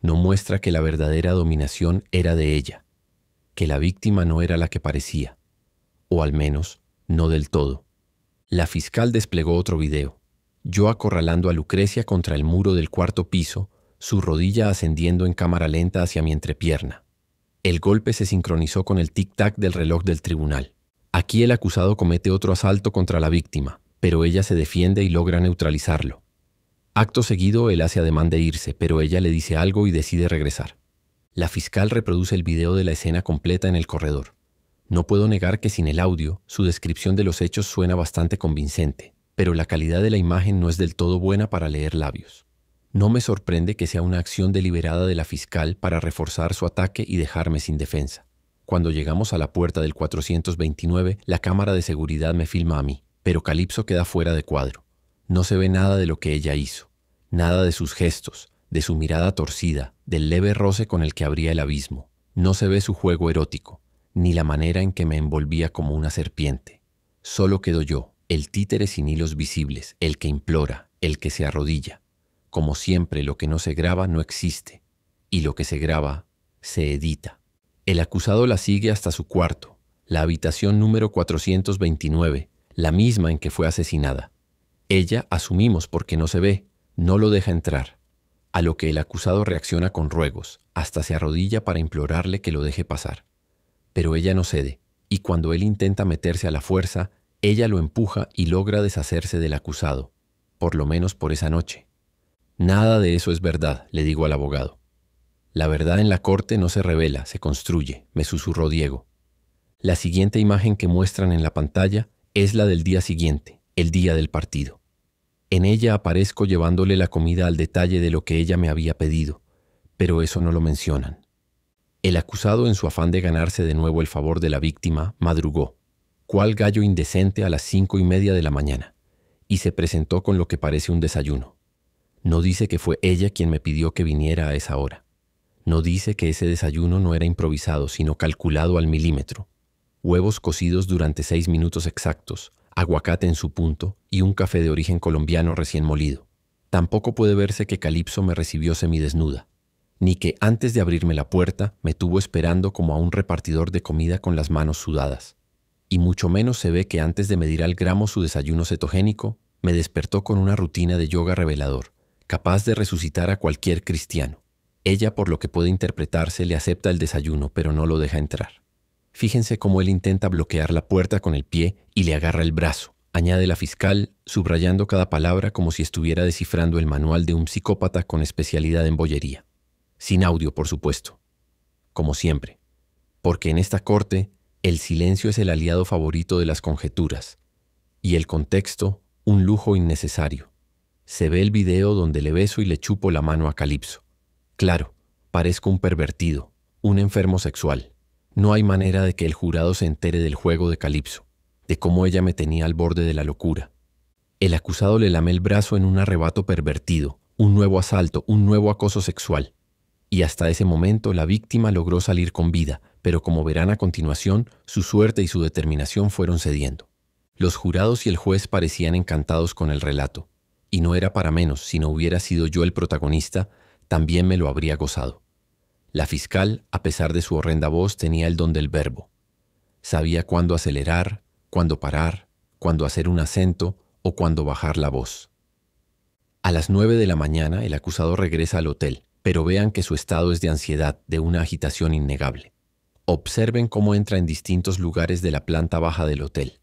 A: No muestra que la verdadera dominación era de ella, que la víctima no era la que parecía, o al menos no del todo. La fiscal desplegó otro video, yo acorralando a Lucrecia contra el muro del 4º piso, su rodilla ascendiendo en cámara lenta hacia mi entrepierna. El golpe se sincronizó con el tic-tac del reloj del tribunal. Aquí el acusado comete otro asalto contra la víctima, pero ella se defiende y logra neutralizarlo. Acto seguido, él hace ademán de irse, pero ella le dice algo y decide regresar. La fiscal reproduce el video de la escena completa en el corredor. No puedo negar que sin el audio, su descripción de los hechos suena bastante convincente, pero la calidad de la imagen no es del todo buena para leer labios. No me sorprende que sea una acción deliberada de la fiscal para reforzar su ataque y dejarme sin defensa. Cuando llegamos a la puerta del 429, la cámara de seguridad me filma a mí, pero Calipso queda fuera de cuadro. No se ve nada de lo que ella hizo, nada de sus gestos, de su mirada torcida, del leve roce con el que abría el abismo. No se ve su juego erótico, ni la manera en que me envolvía como una serpiente. Solo quedo yo, el títere sin hilos visibles, el que implora, el que se arrodilla. Como siempre, lo que no se graba no existe, y lo que se graba se edita. El acusado la sigue hasta su cuarto, la habitación número 429, la misma en que fue asesinada. Ella, asumimos porque no se ve, no lo deja entrar, a lo que el acusado reacciona con ruegos, hasta se arrodilla para implorarle que lo deje pasar. Pero ella no cede, y cuando él intenta meterse a la fuerza, ella lo empuja y logra deshacerse del acusado, por lo menos por esa noche. Nada de eso es verdad, le digo al abogado. La verdad en la corte no se revela, se construye, me susurró Diego. La siguiente imagen que muestran en la pantalla es la del día siguiente, el día del partido. En ella aparezco llevándole la comida al detalle de lo que ella me había pedido, pero eso no lo mencionan. El acusado, en su afán de ganarse de nuevo el favor de la víctima, madrugó, cual gallo indecente, a las 5:30 de la mañana, y se presentó con lo que parece un desayuno. No dice que fue ella quien me pidió que viniera a esa hora. No dice que ese desayuno no era improvisado, sino calculado al milímetro. Huevos cocidos durante 6 minutos exactos, aguacate en su punto y un café de origen colombiano recién molido. Tampoco puede verse que Calipso me recibió semidesnuda, ni que antes de abrirme la puerta me tuvo esperando como a un repartidor de comida con las manos sudadas. Y mucho menos se ve que antes de medir al gramo su desayuno cetogénico, me despertó con una rutina de yoga revelador, capaz de resucitar a cualquier cristiano. Ella, por lo que puede interpretarse, le acepta el desayuno, pero no lo deja entrar. Fíjense cómo él intenta bloquear la puerta con el pie y le agarra el brazo, añade la fiscal, subrayando cada palabra como si estuviera descifrando el manual de un psicópata con especialidad en bollería. Sin audio, por supuesto. Como siempre. Porque en esta corte, el silencio es el aliado favorito de las conjeturas. Y el contexto, un lujo innecesario. Se ve el video donde le beso y le chupo la mano a Calipso. Claro, parezco un pervertido, un enfermo sexual. No hay manera de que el jurado se entere del juego de Calipso, de cómo ella me tenía al borde de la locura. El acusado le lame el brazo en un arrebato pervertido, un nuevo asalto, un nuevo acoso sexual. Y hasta ese momento la víctima logró salir con vida, pero como verán a continuación, su suerte y su determinación fueron cediendo. Los jurados y el juez parecían encantados con el relato, y no era para menos. Si no hubiera sido yo el protagonista, también me lo habría gozado. La fiscal, a pesar de su horrenda voz, tenía el don del verbo. Sabía cuándo acelerar, cuándo parar, cuándo hacer un acento o cuándo bajar la voz. A las 9 de la mañana el acusado regresa al hotel, pero vean que su estado es de ansiedad, de una agitación innegable. Observen cómo entra en distintos lugares de la planta baja del hotel.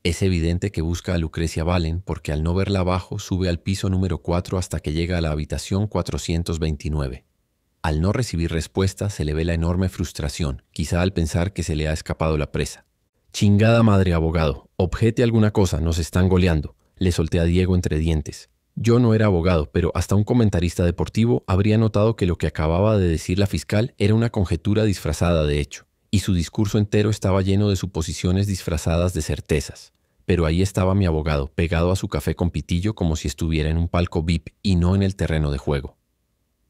A: Es evidente que busca a Lucrecia Valen porque al no verla abajo sube al piso número 4 hasta que llega a la habitación 429. Al no recibir respuesta se le ve la enorme frustración, quizá al pensar que se le ha escapado la presa. «Chingada madre, abogado, objete alguna cosa, nos están goleando», le solté a Diego entre dientes. Yo no era abogado, pero hasta un comentarista deportivo habría notado que lo que acababa de decir la fiscal era una conjetura disfrazada de hecho, y su discurso entero estaba lleno de suposiciones disfrazadas de certezas. Pero ahí estaba mi abogado, pegado a su café con pitillo como si estuviera en un palco VIP y no en el terreno de juego.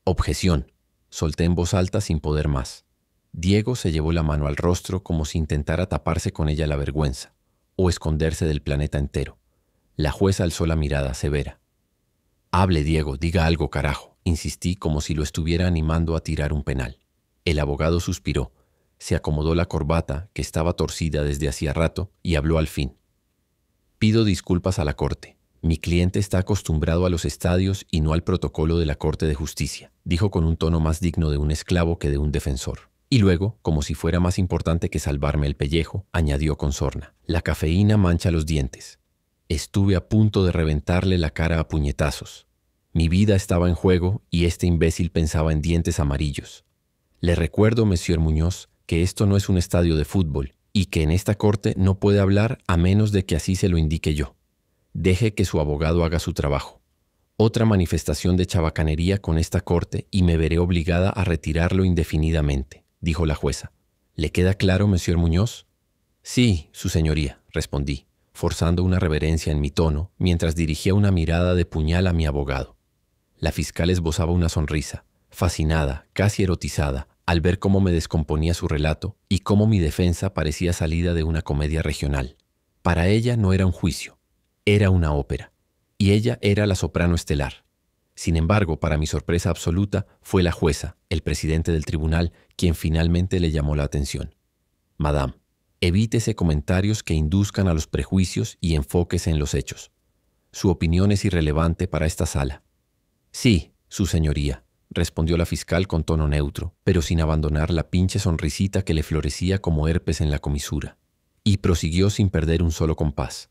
A: «Objeción», solté en voz alta sin poder más. Diego se llevó la mano al rostro como si intentara taparse con ella la vergüenza, o esconderse del planeta entero. La jueza alzó la mirada severa. «Hable, Diego, diga algo, carajo», insistí como si lo estuviera animando a tirar un penal. El abogado suspiró, se acomodó la corbata, que estaba torcida desde hacía rato, y habló al fin. «Pido disculpas a la corte. Mi cliente está acostumbrado a los estadios y no al protocolo de la Corte de Justicia», dijo con un tono más digno de un esclavo que de un defensor. Y luego, como si fuera más importante que salvarme el pellejo, añadió con sorna: «La cafeína mancha los dientes. Estuve a punto de reventarle la cara a puñetazos. Mi vida estaba en juego y este imbécil pensaba en dientes amarillos. Le recuerdo, Monsieur Muñoz, que esto no es un estadio de fútbol y que en esta corte no puede hablar a menos de que así se lo indique yo. Deje que su abogado haga su trabajo. Otra manifestación de chabacanería con esta corte y me veré obligada a retirarlo indefinidamente, dijo la jueza. ¿Le queda claro, Monsieur Muñoz? Sí, su señoría, respondí, forzando una reverencia en mi tono, mientras dirigía una mirada de puñal a mi abogado. La fiscal esbozaba una sonrisa, fascinada, casi erotizada, al ver cómo me descomponía su relato y cómo mi defensa parecía salida de una comedia regional. Para ella no era un juicio, era una ópera, y ella era la soprano estelar. Sin embargo, para mi sorpresa absoluta, fue la jueza, el presidente del tribunal, quien finalmente le llamó la atención. Madame, evítese comentarios que induzcan a los prejuicios y enfóquese en los hechos. Su opinión es irrelevante para esta sala. Sí, su señoría, respondió la fiscal con tono neutro, pero sin abandonar la pinche sonrisita que le florecía como herpes en la comisura. Y prosiguió sin perder un solo compás.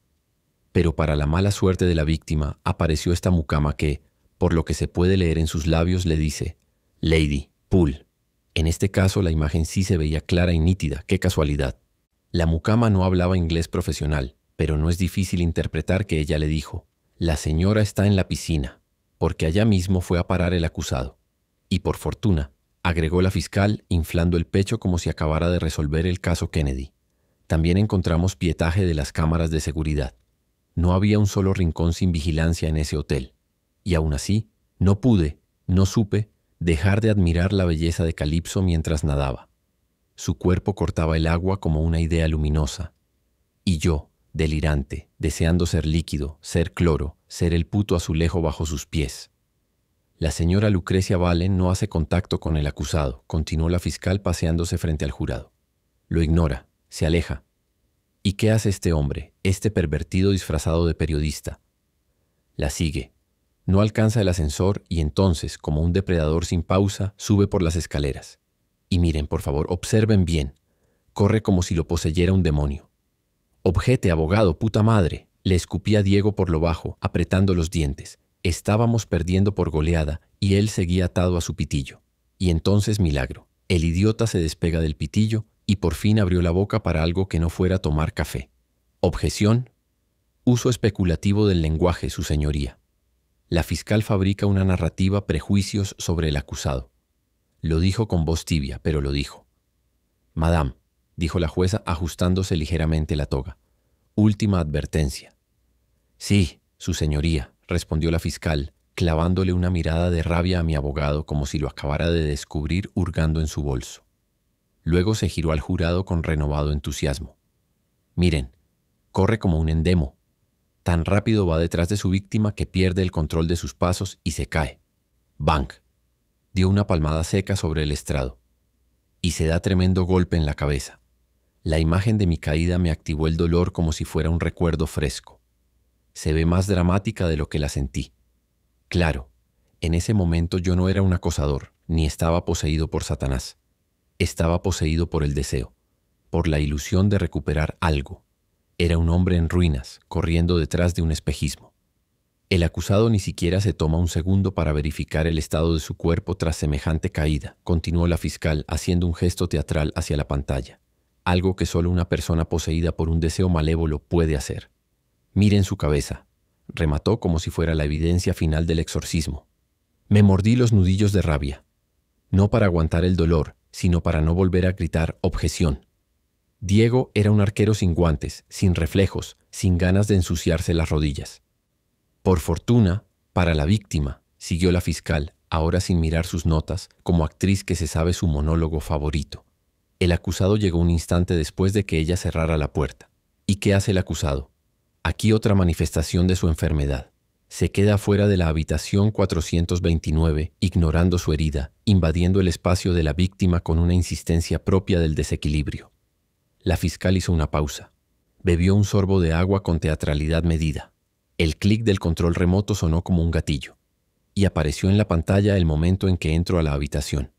A: Pero para la mala suerte de la víctima apareció esta mucama que, por lo que se puede leer en sus labios, le dice: Lady, Poole. En este caso la imagen sí se veía clara y nítida, qué casualidad. La mucama no hablaba inglés profesional, pero no es difícil interpretar que ella le dijo: la señora está en la piscina, porque allá mismo fue a parar el acusado. Y por fortuna, agregó la fiscal, inflando el pecho como si acabara de resolver el caso Kennedy. También encontramos pietaje de las cámaras de seguridad. No había un solo rincón sin vigilancia en ese hotel. Y aún así, no supe, dejar de admirar la belleza de Calipso mientras nadaba. Su cuerpo cortaba el agua como una idea luminosa. Y yo, delirante, deseando ser líquido, ser cloro, ser el puto azulejo bajo sus pies. La señora Lucrecia Valen no hace contacto con el acusado, continuó la fiscal paseándose frente al jurado. Lo ignora, se aleja. ¿Y qué hace este hombre, este pervertido disfrazado de periodista? La sigue. No alcanza el ascensor y entonces, como un depredador sin pausa, sube por las escaleras. Y miren, por favor, observen bien. Corre como si lo poseyera un demonio. «Objete, abogado, puta madre», le escupía Diego por lo bajo, apretando los dientes. Estábamos perdiendo por goleada y él seguía atado a su pitillo. Y entonces milagro. El idiota se despega del pitillo y por fin abrió la boca para algo que no fuera tomar café. Objeción. Uso especulativo del lenguaje, su señoría. La fiscal fabrica una narrativa prejuicios sobre el acusado. Lo dijo con voz tibia, pero lo dijo. Madame, dijo la jueza ajustándose ligeramente la toga. Última advertencia. Sí, su señoría, respondió la fiscal, clavándole una mirada de rabia a mi abogado como si lo acabara de descubrir hurgando en su bolso. Luego se giró al jurado con renovado entusiasmo. Miren, corre como un endemo. Tan rápido va detrás de su víctima que pierde el control de sus pasos y se cae. ¡Bang! Dio una palmada seca sobre el estrado. Y se da tremendo golpe en la cabeza. La imagen de mi caída me activó el dolor como si fuera un recuerdo fresco. Se ve más dramática de lo que la sentí. Claro, en ese momento yo no era un acosador, ni estaba poseído por Satanás. Estaba poseído por el deseo, por la ilusión de recuperar algo. Era un hombre en ruinas, corriendo detrás de un espejismo. El acusado ni siquiera se toma un segundo para verificar el estado de su cuerpo tras semejante caída, continuó la fiscal haciendo un gesto teatral hacia la pantalla. Algo que solo una persona poseída por un deseo malévolo puede hacer. Miren su cabeza, remató como si fuera la evidencia final del exorcismo. Me mordí los nudillos de rabia, no para aguantar el dolor, sino para no volver a gritar objeción. Diego era un arquero sin guantes, sin reflejos, sin ganas de ensuciarse las rodillas. Por fortuna, para la víctima, siguió la fiscal, ahora sin mirar sus notas, como actriz que se sabe su monólogo favorito. El acusado llegó un instante después de que ella cerrara la puerta. ¿Y qué hace el acusado? Aquí otra manifestación de su enfermedad. Se queda fuera de la habitación 429, ignorando su herida, invadiendo el espacio de la víctima con una insistencia propia del desequilibrio. La fiscal hizo una pausa. Bebió un sorbo de agua con teatralidad medida. El clic del control remoto sonó como un gatillo. Y apareció en la pantalla el momento en que entro a la habitación.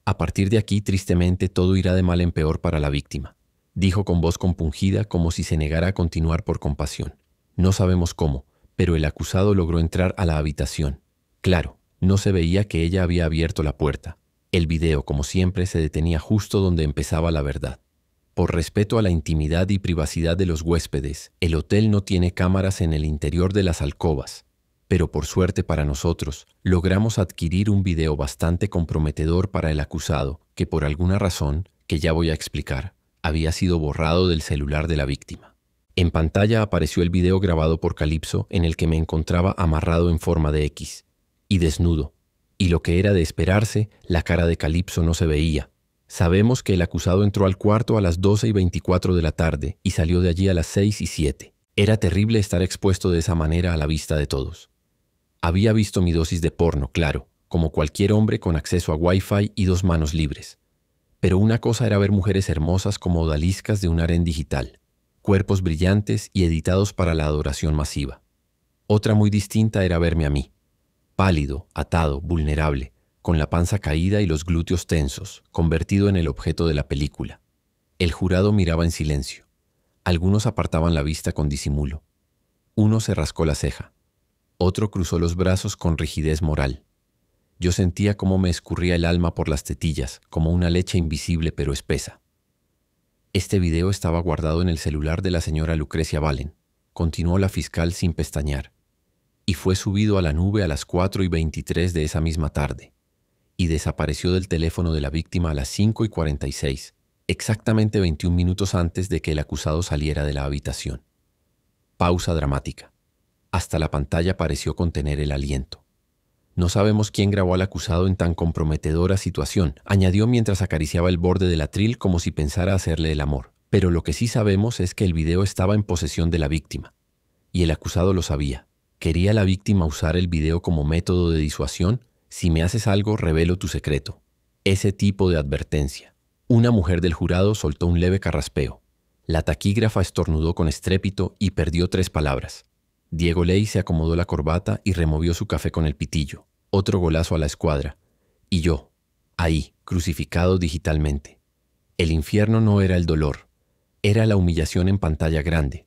A: A partir de aquí, tristemente, todo irá de mal en peor para la víctima, dijo con voz compungida como si se negara a continuar por compasión. No sabemos cómo, pero el acusado logró entrar a la habitación. Claro, no se veía que ella había abierto la puerta. El video, como siempre, se detenía justo donde empezaba la verdad. Por respeto a la intimidad y privacidad de los huéspedes, el hotel no tiene cámaras en el interior de las alcobas, pero por suerte para nosotros, logramos adquirir un video bastante comprometedor para el acusado, que por alguna razón, que ya voy a explicar, había sido borrado del celular de la víctima. En pantalla apareció el video grabado por Calypso en el que me encontraba amarrado en forma de X y desnudo, y lo que era de esperarse, la cara de Calypso no se veía. Sabemos que el acusado entró al cuarto a las 12:24 de la tarde y salió de allí a las 6:07. Era terrible estar expuesto de esa manera a la vista de todos. Había visto mi dosis de porno, claro, como cualquier hombre con acceso a Wi-Fi y 2 manos libres. Pero una cosa era ver mujeres hermosas como odaliscas de un harén digital, cuerpos brillantes y editados para la adoración masiva. Otra muy distinta era verme a mí, pálido, atado, vulnerable, con la panza caída y los glúteos tensos, convertido en el objeto de la película. El jurado miraba en silencio. Algunos apartaban la vista con disimulo. Uno se rascó la ceja. Otro cruzó los brazos con rigidez moral. Yo sentía cómo me escurría el alma por las tetillas, como una leche invisible pero espesa. Este video estaba guardado en el celular de la señora Lucrecia Valen, continuó la fiscal sin pestañear, y fue subido a la nube a las 4:23 de esa misma tarde, y desapareció del teléfono de la víctima a las 5:46, exactamente 21 minutos antes de que el acusado saliera de la habitación. Pausa dramática. Hasta la pantalla pareció contener el aliento. No sabemos quién grabó al acusado en tan comprometedora situación, añadió mientras acariciaba el borde del atril como si pensara hacerle el amor. Pero lo que sí sabemos es que el video estaba en posesión de la víctima. Y el acusado lo sabía. ¿Quería la víctima usar el video como método de disuasión? Si me haces algo, revelo tu secreto. Ese tipo de advertencia. Una mujer del jurado soltó un leve carraspeo. La taquígrafa estornudó con estrépito y perdió 3 palabras. Diego Ley se acomodó la corbata y removió su café con el pitillo. Otro golazo a la escuadra. Y yo, ahí, crucificado digitalmente. El infierno no era el dolor. Era la humillación en pantalla grande.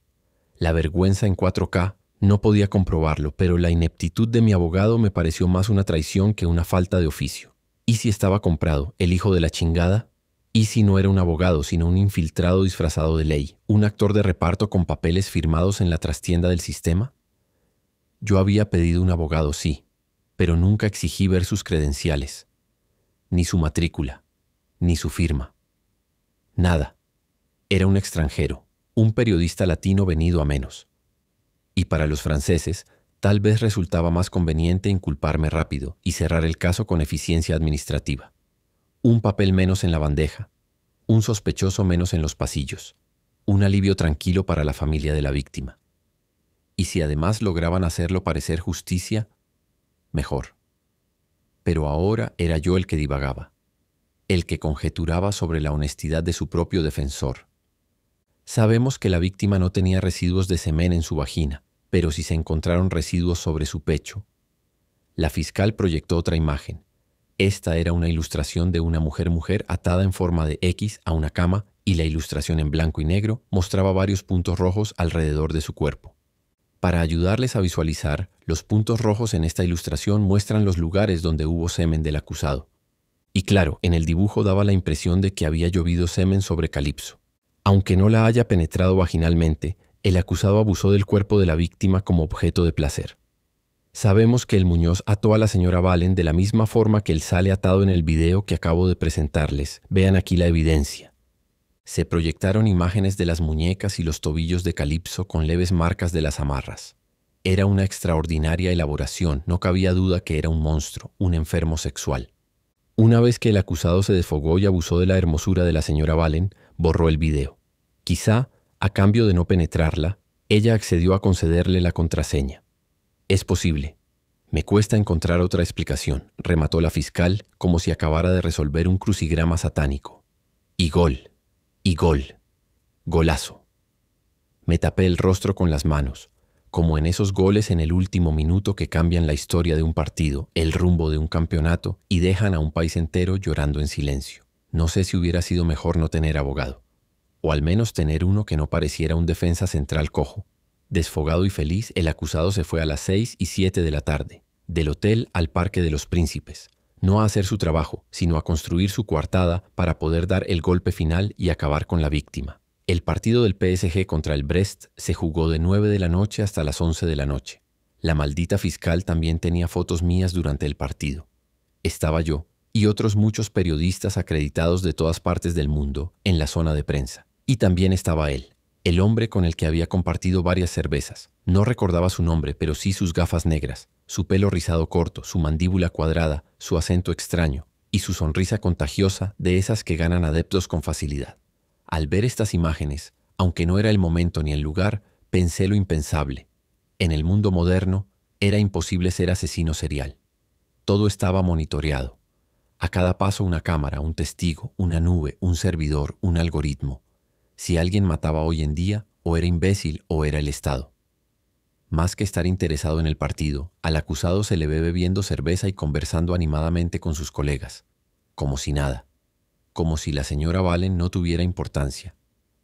A: La vergüenza en 4K. No podía comprobarlo, pero la ineptitud de mi abogado me pareció más una traición que una falta de oficio. ¿Y si estaba comprado, el hijo de la chingada? ¿Y si no era un abogado, sino un infiltrado disfrazado de Ley, un actor de reparto con papeles firmados en la trastienda del sistema? Yo había pedido un abogado, sí, pero nunca exigí ver sus credenciales, ni su matrícula, ni su firma. Nada. Era un extranjero, un periodista latino venido a menos. Y para los franceses, tal vez resultaba más conveniente inculparme rápido y cerrar el caso con eficiencia administrativa. Un papel menos en la bandeja, un sospechoso menos en los pasillos, un alivio tranquilo para la familia de la víctima. Y si además lograban hacerlo parecer justicia, mejor. Pero ahora era yo el que divagaba, el que conjeturaba sobre la honestidad de su propio defensor. Sabemos que la víctima no tenía residuos de semen en su vagina, pero si se encontraron residuos sobre su pecho. La fiscal proyectó otra imagen. Esta era una ilustración de una mujer atada en forma de X a una cama y la ilustración en blanco y negro mostraba varios puntos rojos alrededor de su cuerpo. Para ayudarles a visualizar, los puntos rojos en esta ilustración muestran los lugares donde hubo semen del acusado. Y claro, en el dibujo daba la impresión de que había llovido semen sobre Calypso. Aunque no la haya penetrado vaginalmente, el acusado abusó del cuerpo de la víctima como objeto de placer. Sabemos que el Muñoz ató a la señora Valen de la misma forma que él sale atado en el video que acabo de presentarles. Vean aquí la evidencia. Se proyectaron imágenes de las muñecas y los tobillos de Calypso con leves marcas de las amarras. Era una extraordinaria elaboración, no cabía duda que era un monstruo, un enfermo sexual. Una vez que el acusado se desfogó y abusó de la hermosura de la señora Valen, borró el video. Quizá, a cambio de no penetrarla, ella accedió a concederle la contraseña. Es posible. Me cuesta encontrar otra explicación, remató la fiscal como si acabara de resolver un crucigrama satánico. Y gol. Y gol. Golazo. Me tapé el rostro con las manos, como en esos goles en el último minuto que cambian la historia de un partido, el rumbo de un campeonato y dejan a un país entero llorando en silencio. No sé si hubiera sido mejor no tener abogado, o al menos tener uno que no pareciera un defensa central cojo. Desfogado y feliz, el acusado se fue a las 6:07 de la tarde, del hotel al Parque de los Príncipes, no a hacer su trabajo, sino a construir su coartada para poder dar el golpe final y acabar con la víctima. El partido del PSG contra el Brest se jugó de 9 de la noche hasta las 11 de la noche. La maldita fiscal también tenía fotos mías durante el partido. Estaba yo y otros muchos periodistas acreditados de todas partes del mundo en la zona de prensa. Y también estaba él, el hombre con el que había compartido varias cervezas. No recordaba su nombre, pero sí sus gafas negras, su pelo rizado corto, su mandíbula cuadrada, su acento extraño y su sonrisa contagiosa de esas que ganan adeptos con facilidad. Al ver estas imágenes, aunque no era el momento ni el lugar, pensé lo impensable. En el mundo moderno, era imposible ser asesino serial. Todo estaba monitoreado. A cada paso una cámara, un testigo, una nube, un servidor, un algoritmo. Si alguien mataba hoy en día, o era imbécil o era el Estado. Más que estar interesado en el partido, al acusado se le ve bebiendo cerveza y conversando animadamente con sus colegas. Como si nada. Como si la señora Valen no tuviera importancia.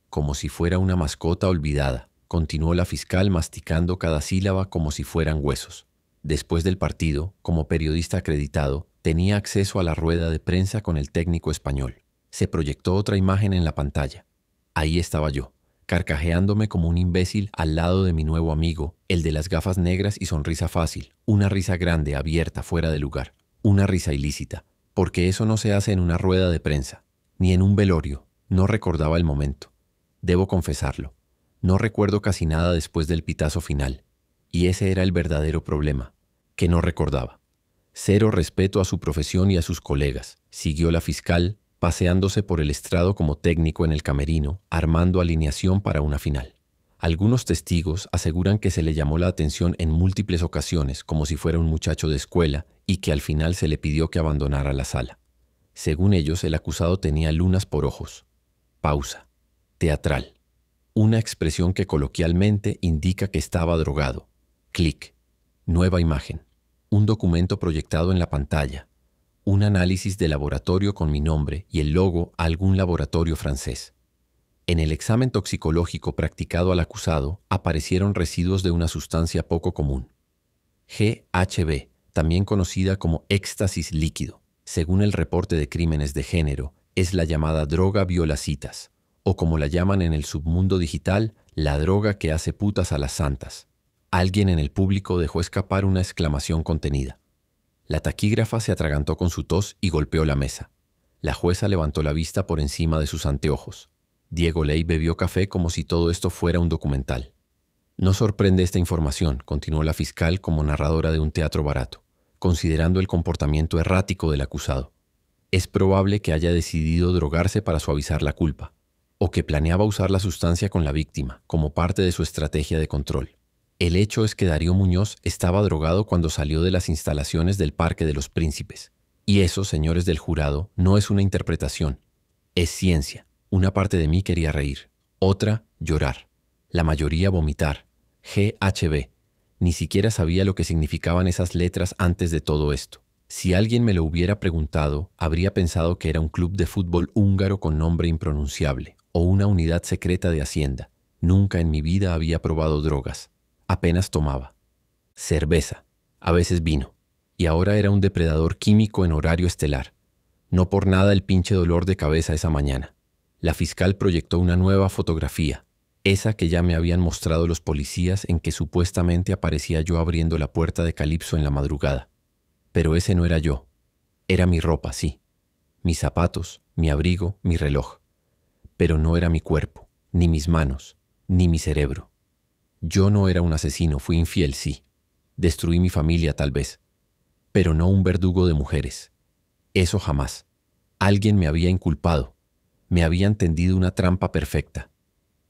A: Como si fuera una mascota olvidada, continuó la fiscal masticando cada sílaba como si fueran huesos. Después del partido, como periodista acreditado, tenía acceso a la rueda de prensa con el técnico español. Se proyectó otra imagen en la pantalla. Ahí estaba yo, carcajeándome como un imbécil al lado de mi nuevo amigo, el de las gafas negras y sonrisa fácil, una risa grande, abierta, fuera de lugar, una risa ilícita, porque eso no se hace en una rueda de prensa, ni en un velorio. No recordaba el momento. Debo confesarlo. No recuerdo casi nada después del pitazo final. Y ese era el verdadero problema, que no recordaba. Cero respeto a su profesión y a sus colegas, siguió la fiscal, paseándose por el estrado como técnico en el camerino, armando alineación para una final. Algunos testigos aseguran que se le llamó la atención en múltiples ocasiones como si fuera un muchacho de escuela y que al final se le pidió que abandonara la sala. Según ellos, el acusado tenía lunas por ojos. Pausa. Teatral. Una expresión que coloquialmente indica que estaba drogado. Clic. Nueva imagen. Un documento proyectado en la pantalla. Un análisis de laboratorio con mi nombre y el logo a algún laboratorio francés. En el examen toxicológico practicado al acusado aparecieron residuos de una sustancia poco común. GHB, también conocida como éxtasis líquido. Según el reporte de crímenes de género, es la llamada droga violacitas, o como la llaman en el submundo digital, la droga que hace putas a las santas. Alguien en el público dejó escapar una exclamación contenida. La taquígrafa se atragantó con su tos y golpeó la mesa. La jueza levantó la vista por encima de sus anteojos. Diego Ley bebió café como si todo esto fuera un documental. No sorprende esta información, continuó la fiscal como narradora de un teatro barato, considerando el comportamiento errático del acusado. Es probable que haya decidido drogarse para suavizar la culpa, o que planeaba usar la sustancia con la víctima, como parte de su estrategia de control. El hecho es que Darío Muñoz estaba drogado cuando salió de las instalaciones del Parque de los Príncipes. Y eso, señores del jurado, no es una interpretación. Es ciencia. Una parte de mí quería reír, otra llorar, la mayoría vomitar. GHB. Ni siquiera sabía lo que significaban esas letras antes de todo esto. Si alguien me lo hubiera preguntado, habría pensado que era un club de fútbol húngaro con nombre impronunciable, o una unidad secreta de Hacienda. Nunca en mi vida había probado drogas. Apenas tomaba cerveza, a veces vino, y ahora era un depredador químico en horario estelar. No por nada el pinche dolor de cabeza esa mañana. La fiscal proyectó una nueva fotografía, esa que ya me habían mostrado los policías en que supuestamente aparecía yo abriendo la puerta de Calipso en la madrugada. Pero ese no era yo. Era mi ropa, sí. Mis zapatos, mi abrigo, mi reloj. Pero no era mi cuerpo, ni mis manos, ni mi cerebro. Yo no era un asesino, fui infiel, sí. Destruí mi familia, tal vez. Pero no un verdugo de mujeres. Eso jamás. Alguien me había inculpado. Me habían tendido una trampa perfecta.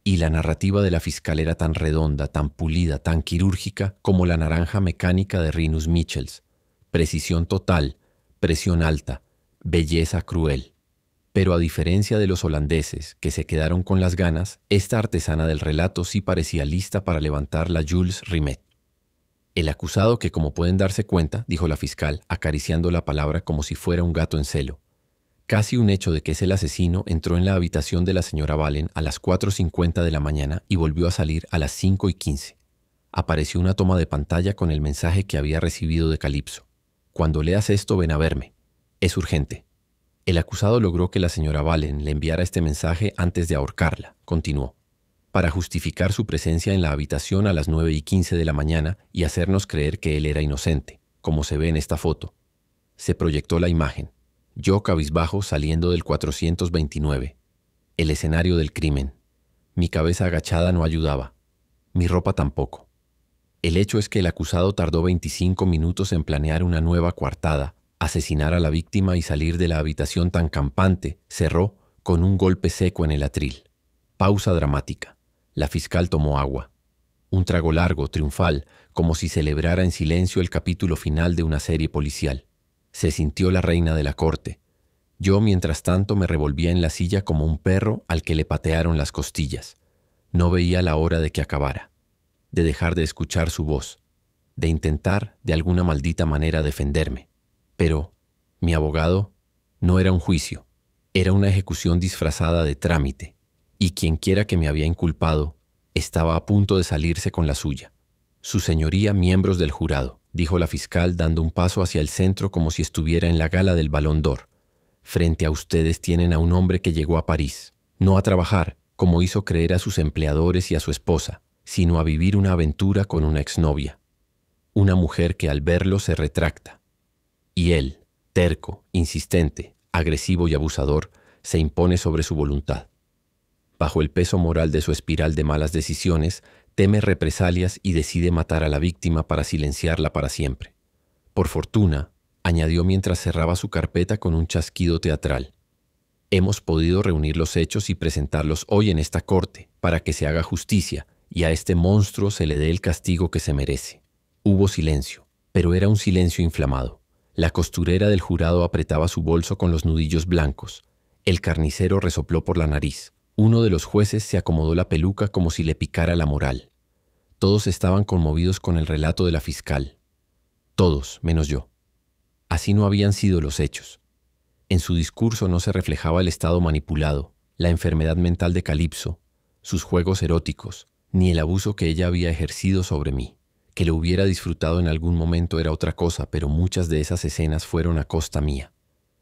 A: Y la narrativa de la fiscal era tan redonda, tan pulida, tan quirúrgica como la naranja mecánica de Rinus Michels. Precisión total, presión alta, belleza cruel. Pero a diferencia de los holandeses, que se quedaron con las ganas, esta artesana del relato sí parecía lista para levantar la Jules Rimet. El acusado que, como pueden darse cuenta, dijo la fiscal, acariciando la palabra como si fuera un gato en celo. Casi un hecho de que es el asesino entró en la habitación de la señora Valen a las 4:50 de la mañana y volvió a salir a las 5:15. Apareció una toma de pantalla con el mensaje que había recibido de Calipso. Cuando leas esto, ven a verme. Es urgente. El acusado logró que la señora Valen le enviara este mensaje antes de ahorcarla, continuó, para justificar su presencia en la habitación a las 9:15 de la mañana y hacernos creer que él era inocente, como se ve en esta foto. Se proyectó la imagen. Yo cabizbajo saliendo del 429. El escenario del crimen. Mi cabeza agachada no ayudaba. Mi ropa tampoco. El hecho es que el acusado tardó 25 minutos en planear una nueva coartada, asesinar a la víctima y salir de la habitación tan campante, cerró con un golpe seco en el atril. Pausa dramática. La fiscal tomó agua. Un trago largo, triunfal, como si celebrara en silencio el capítulo final de una serie policial. Se sintió la reina de la corte. Yo, mientras tanto, me revolvía en la silla como un perro al que le patearon las costillas. No veía la hora de que acabara, de dejar de escuchar su voz, de intentar, de alguna maldita manera, defenderme. Pero mi abogado no era un juicio, era una ejecución disfrazada de trámite, y quienquiera que me había inculpado estaba a punto de salirse con la suya. Su señoría, miembros del jurado, dijo la fiscal dando un paso hacia el centro como si estuviera en la gala del Balón d'Or. Frente a ustedes tienen a un hombre que llegó a París, no a trabajar, como hizo creer a sus empleadores y a su esposa, sino a vivir una aventura con una exnovia. Una mujer que al verlo se retracta. Y él, terco, insistente, agresivo y abusador, se impone sobre su voluntad. Bajo el peso moral de su espiral de malas decisiones, teme represalias y decide matar a la víctima para silenciarla para siempre. Por fortuna, añadió mientras cerraba su carpeta con un chasquido teatral, hemos podido reunir los hechos y presentarlos hoy en esta corte para que se haga justicia y a este monstruo se le dé el castigo que se merece. Hubo silencio, pero era un silencio inflamado. La costurera del jurado apretaba su bolso con los nudillos blancos. El carnicero resopló por la nariz. Uno de los jueces se acomodó la peluca como si le picara la moral. Todos estaban conmovidos con el relato de la fiscal. Todos, menos yo. Así no habían sido los hechos. En su discurso no se reflejaba el estado manipulado, la enfermedad mental de Calipso, sus juegos eróticos, ni el abuso que ella había ejercido sobre mí. Que lo hubiera disfrutado en algún momento era otra cosa, pero muchas de esas escenas fueron a costa mía.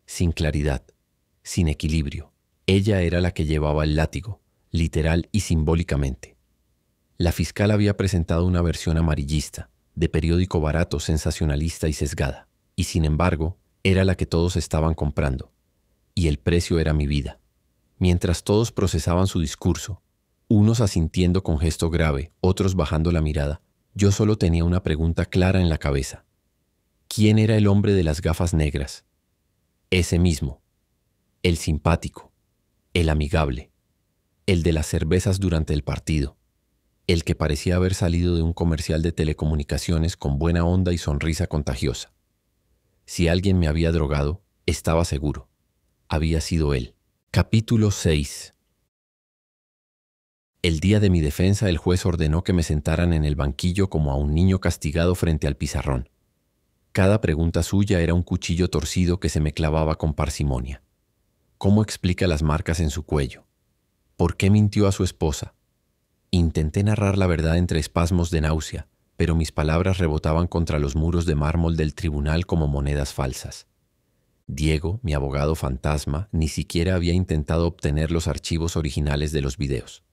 A: Sin claridad, sin equilibrio. Ella era la que llevaba el látigo, literal y simbólicamente. La fiscal había presentado una versión amarillista, de periódico barato, sensacionalista y sesgada, y sin embargo, era la que todos estaban comprando, y el precio era mi vida. Mientras todos procesaban su discurso, unos asintiendo con gesto grave, otros bajando la mirada, yo solo tenía una pregunta clara en la cabeza. ¿Quién era el hombre de las gafas negras? Ese mismo, el simpático, el amigable, el de las cervezas durante el partido, el que parecía haber salido de un comercial de telecomunicaciones con buena onda y sonrisa contagiosa. Si alguien me había drogado, estaba seguro. Había sido él. Capítulo 6. El día de mi defensa, el juez ordenó que me sentaran en el banquillo como a un niño castigado frente al pizarrón. Cada pregunta suya era un cuchillo torcido que se me clavaba con parsimonia. ¿Cómo explica las marcas en su cuello? ¿Por qué mintió a su esposa? Intenté narrar la verdad entre espasmos de náusea, pero mis palabras rebotaban contra los muros de mármol del tribunal como monedas falsas. Diego, mi abogado fantasma, ni siquiera había intentado obtener los archivos originales de los videos.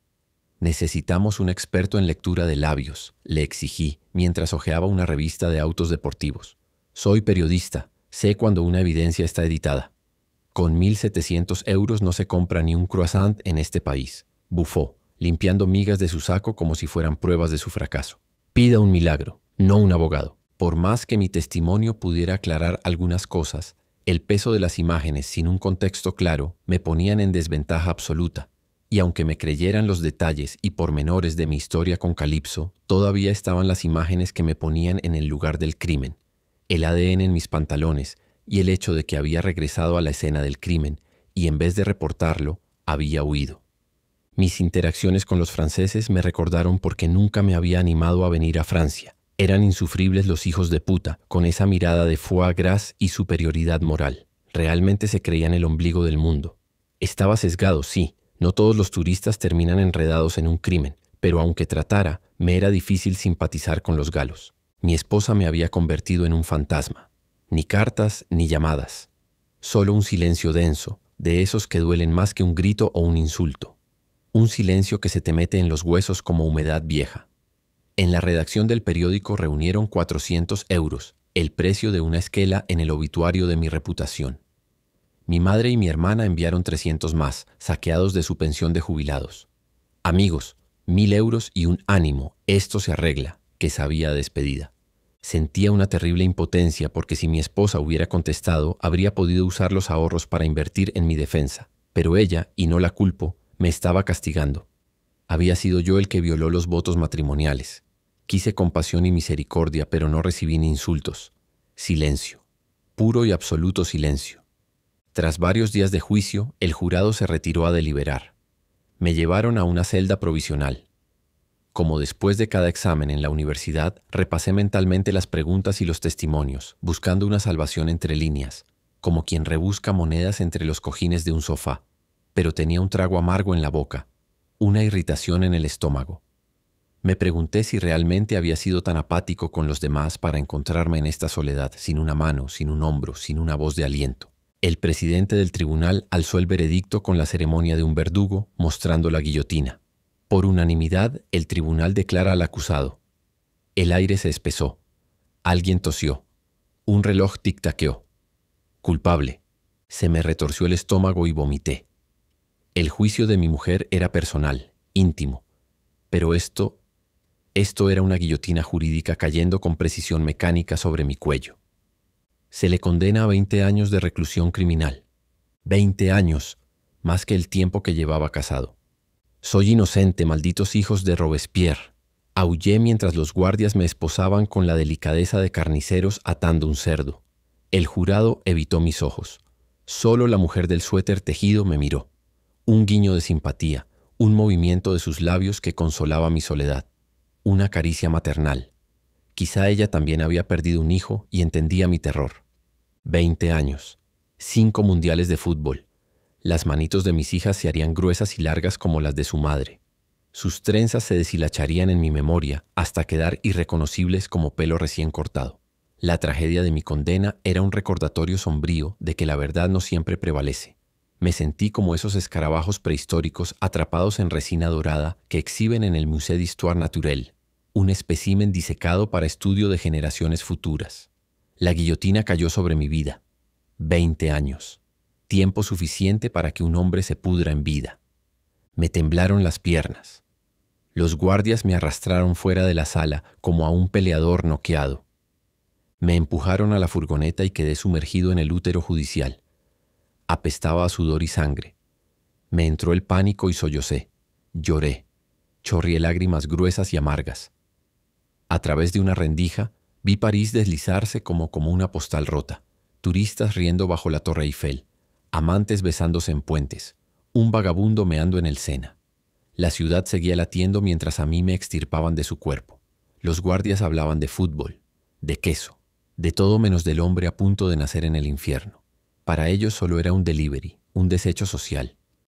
A: Necesitamos un experto en lectura de labios, le exigí, mientras hojeaba una revista de autos deportivos. Soy periodista, sé cuando una evidencia está editada. Con 1.700 euros no se compra ni un croissant en este país, bufó, limpiando migas de su saco como si fueran pruebas de su fracaso. Pida un milagro, no un abogado. Por más que mi testimonio pudiera aclarar algunas cosas, el peso de las imágenes sin un contexto claro me ponían en desventaja absoluta. Y aunque me creyeran los detalles y pormenores de mi historia con Calipso, todavía estaban las imágenes que me ponían en el lugar del crimen, el ADN en mis pantalones y el hecho de que había regresado a la escena del crimen y en vez de reportarlo, había huido. Mis interacciones con los franceses me recordaron por qué nunca me había animado a venir a Francia. Eran insufribles los hijos de puta, con esa mirada de foie gras y superioridad moral. Realmente se creían el ombligo del mundo. Estaba sesgado, sí. No todos los turistas terminan enredados en un crimen, pero aunque tratara, me era difícil simpatizar con los galos. Mi esposa me había convertido en un fantasma. Ni cartas ni llamadas. Solo un silencio denso, de esos que duelen más que un grito o un insulto. Un silencio que se te mete en los huesos como humedad vieja. En la redacción del periódico reunieron 400 euros, el precio de una esquela en el obituario de mi reputación. Mi madre y mi hermana enviaron 300 más, saqueados de su pensión de jubilados. Amigos, 1000 euros y un ánimo, esto se arregla, que sabía despedida. Sentía una terrible impotencia porque si mi esposa hubiera contestado, habría podido usar los ahorros para invertir en mi defensa. Pero ella, y no la culpo, me estaba castigando. Había sido yo el que violó los votos matrimoniales. Quise compasión y misericordia, pero no recibí ni insultos. Silencio. Puro y absoluto silencio. Tras varios días de juicio, el jurado se retiró a deliberar. Me llevaron a una celda provisional. Como después de cada examen en la universidad, repasé mentalmente las preguntas y los testimonios, buscando una salvación entre líneas, como quien rebusca monedas entre los cojines de un sofá. Pero tenía un trago amargo en la boca, una irritación en el estómago. Me pregunté si realmente había sido tan apático con los demás para encontrarme en esta soledad, sin una mano, sin un hombro, sin una voz de aliento. El presidente del tribunal alzó el veredicto con la ceremonia de un verdugo, mostrando la guillotina. Por unanimidad, el tribunal declara al acusado. El aire se espesó. Alguien tosió. Un reloj tic-taqueó. Culpable. Se me retorció el estómago y vomité. El juicio de mi mujer era personal, íntimo. Pero esto era una guillotina jurídica cayendo con precisión mecánica sobre mi cuello. Se le condena a 20 años de reclusión criminal. 20 años, más que el tiempo que llevaba casado. Soy inocente, malditos hijos de Robespierre. Aullé mientras los guardias me esposaban con la delicadeza de carniceros atando un cerdo. El jurado evitó mis ojos. Solo la mujer del suéter tejido me miró. Un guiño de simpatía, un movimiento de sus labios que consolaba mi soledad. Una caricia maternal. Quizá ella también había perdido un hijo y entendía mi terror. 20 años. 5 mundiales de fútbol. Las manitos de mis hijas se harían gruesas y largas como las de su madre. Sus trenzas se deshilacharían en mi memoria hasta quedar irreconocibles como pelo recién cortado. La tragedia de mi condena era un recordatorio sombrío de que la verdad no siempre prevalece. Me sentí como esos escarabajos prehistóricos atrapados en resina dorada que exhiben en el Musée d'Histoire Naturelle, un espécimen disecado para estudio de generaciones futuras. La guillotina cayó sobre mi vida. 20 años. Tiempo suficiente para que un hombre se pudra en vida. Me temblaron las piernas. Los guardias me arrastraron fuera de la sala como a un peleador noqueado. Me empujaron a la furgoneta y quedé sumergido en el útero judicial. Apestaba a sudor y sangre. Me entró el pánico y sollocé. Lloré. Chorrié lágrimas gruesas y amargas. A través de una rendija, vi París deslizarse como una postal rota. Turistas riendo bajo la Torre Eiffel. Amantes besándose en puentes. Un vagabundo meando en el Sena. La ciudad seguía latiendo mientras a mí me extirpaban de su cuerpo. Los guardias hablaban de fútbol, de queso, de todo menos del hombre a punto de nacer en el infierno. Para ellos solo era un delivery, un desecho social.